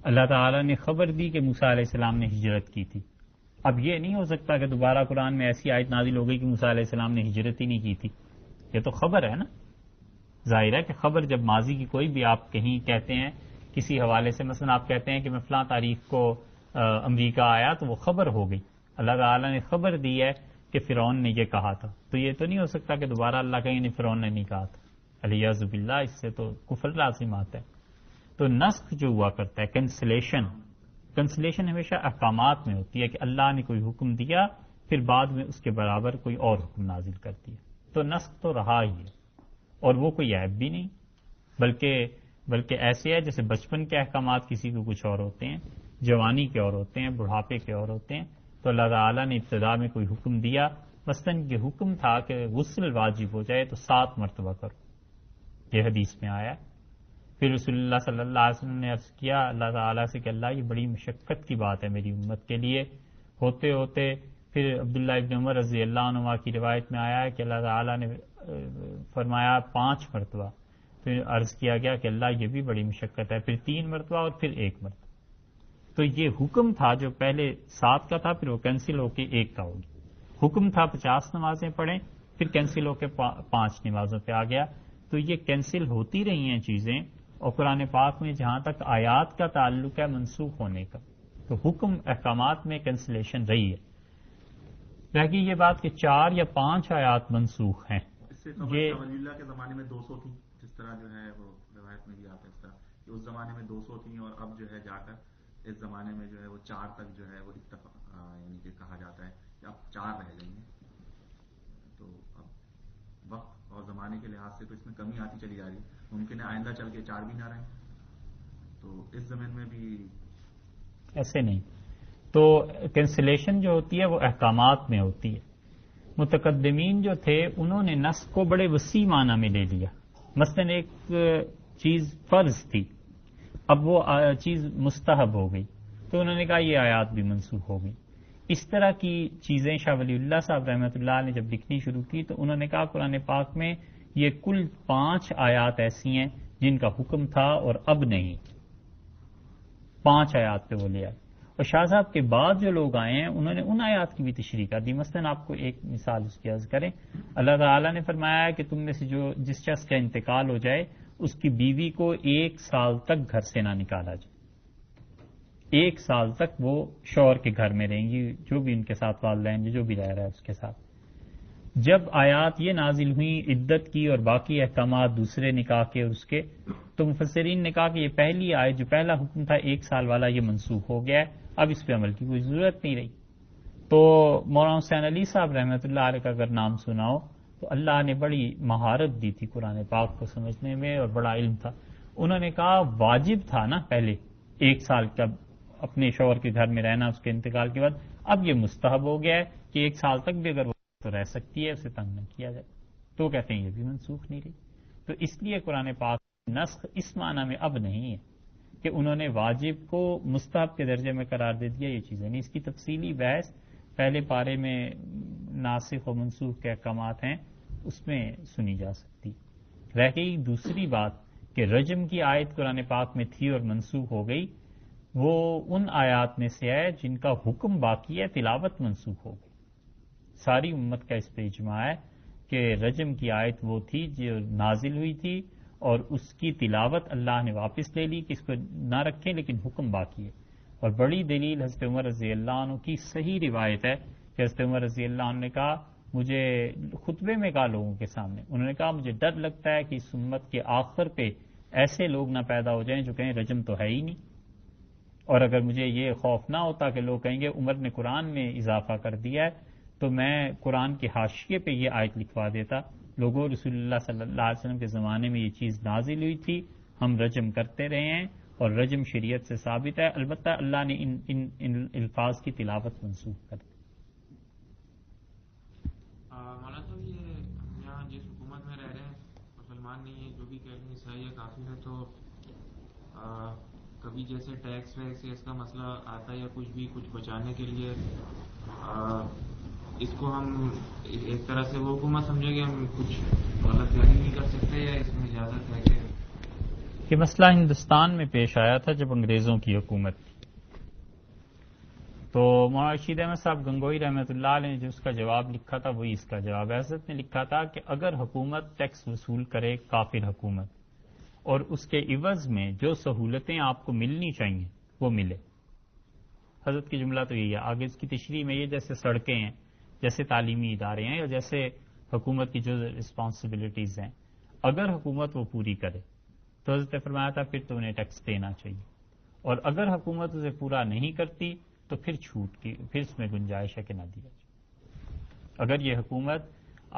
اللہ تعالیٰ نے خبر دی کہ موسیٰ علیہ السلام نے ہجرت کی تھی. اب یہ نہیں ہو سکتا کہ دوبارہ قرآن میں ایسی آیت نازل ہو گئی کہ موسیٰ علیہ السلام نے ہجرت ہی نہیں کی تھی. یہ تو خبر ہے نا. ظاہر ہے کہ خبر جب ماضی کی کوئی بھی آپ کہیں کہتے ہیں کسی حوالے سے، مثلا آپ کہتے ہیں کہ میں فلاں تاریخ کو امریکہ آیا، تو وہ خبر ہو گئی. اللہ تعالیٰ نے خبر دی ہے کہ فرعون نے یہ کہا تھا، تو یہ تو نہیں ہو سکتا کہ دوبارہ اللہ کہیں نہیں فرعون نے نہیں کہا تھا. علیہ باللہ اس سے تو کفر لازم آتا ہے. تو نسخ جو ہوا کرتا ہے، کنسلیشن ہمیشہ احکامات میں ہوتی ہے کہ اللہ نے کوئی حکم دیا پھر بعد میں اس کے برابر کوئی اور حکم نازل کر دیا. تو نسخ تو رہا ہی ہے، اور وہ کوئی عیب بھی نہیں، بلکہ ایسے ہے جیسے بچپن کے احکامات کسی کو کچھ اور ہوتے ہیں، جوانی کے اور ہوتے ہیں، بڑھاپے کے اور ہوتے ہیں. تو اللہ تعالیٰ نے ابتدا میں کوئی حکم دیا، مثلاً یہ حکم تھا کہ غسل واجب ہو جائے تو 7 مرتبہ کرو، یہ حدیث میں آیا. پھر رسول اللہ صلی اللہ علیہ وسلم نے عرض کیا اللہ تعالیٰ سے کہ اللہ یہ بڑی مشقت کی بات ہے میری امت کے لیے. ہوتے ہوتے پھر عبداللہ ابن عمر رضی اللہ عنہ کی روایت میں آیا ہے کہ اللہ تعالیٰ نے فرمایا 5 مرتبہ. پھر عرض کیا گیا کہ اللہ یہ بھی بڑی مشقت ہے، پھر 3 مرتبہ اور پھر 1 مرتبہ. تو یہ حکم تھا جو پہلے 7 کا تھا پھر وہ کینسل ہو کے 1 کا ہو گیا. حکم تھا 50 نمازیں پڑھیں پھر کینسل ہو کے 5 نمازوں پہ آ گیا. تو یہ کینسل ہوتی رہی ہیں چیزیں. اور قرآن پاک میں جہاں تک آیات کا تعلق ہے منسوخ ہونے کا، تو حکم احکامات میں کینسلیشن رہی ہے. رہ گئی یہ بات کہ 4 یا 5 آیات منسوخ ہیں. اس سے ولی اللہ کے زمانے میں 200 تھی، جس طرح جو ہے وہ روایت میں بھی آتا ہے اس طرح کہ اس زمانے میں 200 تھیں اور اب جو ہے جا کر اس زمانے میں جو ہے وہ 4 تک جو ہے وہ اتفاق یعنی کہ کہا جاتا ہے کہ اب 4 رہ گئی ہیں. تو اب وقت اور زمانے کے لحاظ سے تو اس میں کمی آتی چلی جا رہی ہے. ممکن ہے آئندہ چل کے 4 بھی نہ رہیں. تو اس زمین میں بھی ایسے نہیں. تو کینسلیشن جو ہوتی ہے وہ احکامات میں ہوتی ہے. متقدمین جو تھے انہوں نے نسخ کو بڑے وسیع معنی میں لے لیا. مثلا ایک چیز فرض تھی، اب وہ چیز مستحب ہو گئی تو انہوں نے کہا یہ آیات بھی منسوخ ہو گئی. اس طرح کی چیزیں شاہ ولی اللہ صاحب رحمۃ اللہ نے جب لکھنی شروع کی تو انہوں نے کہا قرآن پاک میں یہ کل 5 آیات ایسی ہیں جن کا حکم تھا اور اب نہیں. 5 آیات پہ وہ لے آئے. اور شاہ صاحب کے بعد جو لوگ آئے ہیں انہوں نے ان آیات کی بھی تشریح کر دی. مثلا آپ کو ایک مثال اس کی عرض کریں. اللہ تعالیٰ نے فرمایا کہ تم میں سے جس شخص کا انتقال ہو جائے اس کی بیوی کو 1 سال تک گھر سے نہ نکالا جائے. 1 سال تک وہ شوہر کے گھر میں رہیں گی، جو بھی ان کے ساتھ والدین جو بھی رہ رہا ہے اس کے ساتھ. جب آیات یہ نازل ہوئیں عدت کی اور باقی احکامات دوسرے نکاح کے اور اس کے، تو مفسرین نے کہا کہ یہ پہلی آیت جو پہلا حکم تھا 1 سال والا یہ منسوخ ہو گیا ہے، اب اس پہ عمل کی کوئی ضرورت نہیں رہی. تو مولانا حسین علی صاحب رحمۃ اللہ علیہ کا اگر نام سنا ہو تو اللہ نے بڑی مہارت دی تھی قرآن پاک کو سمجھنے میں اور بڑا علم تھا. انہوں نے کہا واجب تھا نا پہلے 1 سال کا اپنے شوہر کے گھر میں رہنا اس کے انتقال کے بعد، اب یہ مستحب ہو گیا ہے کہ 1 سال تک بھی اگر وہ تو رہ سکتی ہے، اسے تنگ نہ کیا جائے. تو کہتے ہیں یہ بھی منسوخ نہیں رہی. تو اس لیے قرآن پاک نسخ اس معنی میں اب نہیں ہے کہ انہوں نے واجب کو مستحب کے درجے میں قرار دے دیا. یہ چیزیں نہیں. اس کی تفصیلی بحث پہلے پارے میں ناسخ و منسوخ کے احکامات ہیں اس میں سنی جا سکتی. رہ گئی دوسری بات کہ رجم کی آیت قرآن پاک میں تھی اور منسوخ ہو گئی. وہ ان آیات میں سے ہے جن کا حکم باقی ہے، تلاوت منسوخ ہو گئی. ساری امت کا اس پہ اجماع ہے کہ رجم کی آیت وہ تھی جو نازل ہوئی تھی اور اس کی تلاوت اللہ نے واپس لے لی کہ اس کو نہ رکھیں، لیکن حکم باقی ہے. اور بڑی دلیل حضرت عمر رضی اللہ عنہ کی صحیح روایت ہے کہ حضرت عمر رضی اللہ عنہ نے کہا، مجھے خطبے میں کہا لوگوں کے سامنے، انہوں نے کہا مجھے ڈر لگتا ہے کہ اس امت کے آخر پہ ایسے لوگ نہ پیدا ہو جائیں جو کہیں رجم تو ہے ہی نہیں. اور اگر مجھے یہ خوف نہ ہوتا کہ لوگ کہیں گے عمر نے قرآن میں اضافہ کر دیا ہے تو میں قرآن کے حاشیے پہ یہ آیت لکھوا دیتا، لوگوں رسول اللہ صلی اللہ علیہ وسلم کے زمانے میں یہ چیز نازل ہوئی تھی، ہم رجم کرتے رہے ہیں اور رجم شریعت سے ثابت ہے. البتہ اللہ نے ان الفاظ کی تلاوت منسوخ کر دی. مولانا صاحب یہ ہم یہاں جس حکومت میں رہ رہے ہیں مسلمان نہیں ہے، جو بھی کہہ رہے ہیں صحیح ہے کافی ہے، تو کبھی جیسے ٹیکس ویکس اس کا مسئلہ آتا ہے یا کچھ بچانے کے لیے اس کو ہم ایک طرح سے وہ حکومت سمجھے کہ ہم کچھ غلط بیانی نہیں کر سکتے یا اس میں اجازت ہے کہ یہ مسئلہ ہندوستان میں پیش آیا تھا جب انگریزوں کی حکومت تھی. تو مولانا رشید احمد صاحب گنگوئی رحمۃ اللہ علیہ نے جو اس کا جواب لکھا تھا وہی اس کا جواب ہے. حضرت نے لکھا تھا کہ اگر حکومت ٹیکس وصول کرے کافر حکومت اور اس کے عوض میں جو سہولتیں آپ کو ملنی چاہیے وہ ملے. حضرت کی جملہ تو یہی ہے. آگے اس کی تشریح میں یہ جیسے سڑکیں ہیں، جیسے تعلیمی ادارے ہیں، یا جیسے حکومت کی جو رسپانسبلٹیز ہیں، اگر حکومت وہ پوری کرے تو حضرت نے فرمایا تھا پھر تو انہیں ٹیکس دینا چاہیے. اور اگر حکومت اسے پورا نہیں کرتی تو پھر چھوٹ کی، پھر اس میں گنجائش ہے کہ نہ دیا جائے. اگر یہ حکومت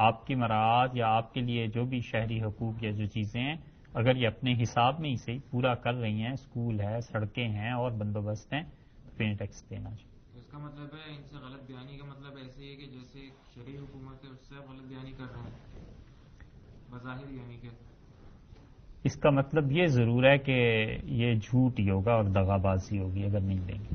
آپ کی مراعات یا آپ کے لیے جو بھی شہری حقوق یا جو چیزیں ہیں اگر یہ اپنے حساب میں ہی صحیح پورا کر رہی ہیں، اسکول ہے، سڑکیں ہیں اور بندوبست ہیں، تو پھر ٹیکس دینا چاہیے. اس کا مطلب ہے ان سے غلط بیانی کا مطلب ایسے ہی ہے کہ جیسے شرعی حکومت ہے اس سے غلط بیانی کر رہے ہیں بظاہر، یعنی کہ اس کا مطلب یہ ضرور ہے کہ یہ جھوٹ ہی ہوگا اور دغا بازی ہوگی اگر نہیں دیں گے.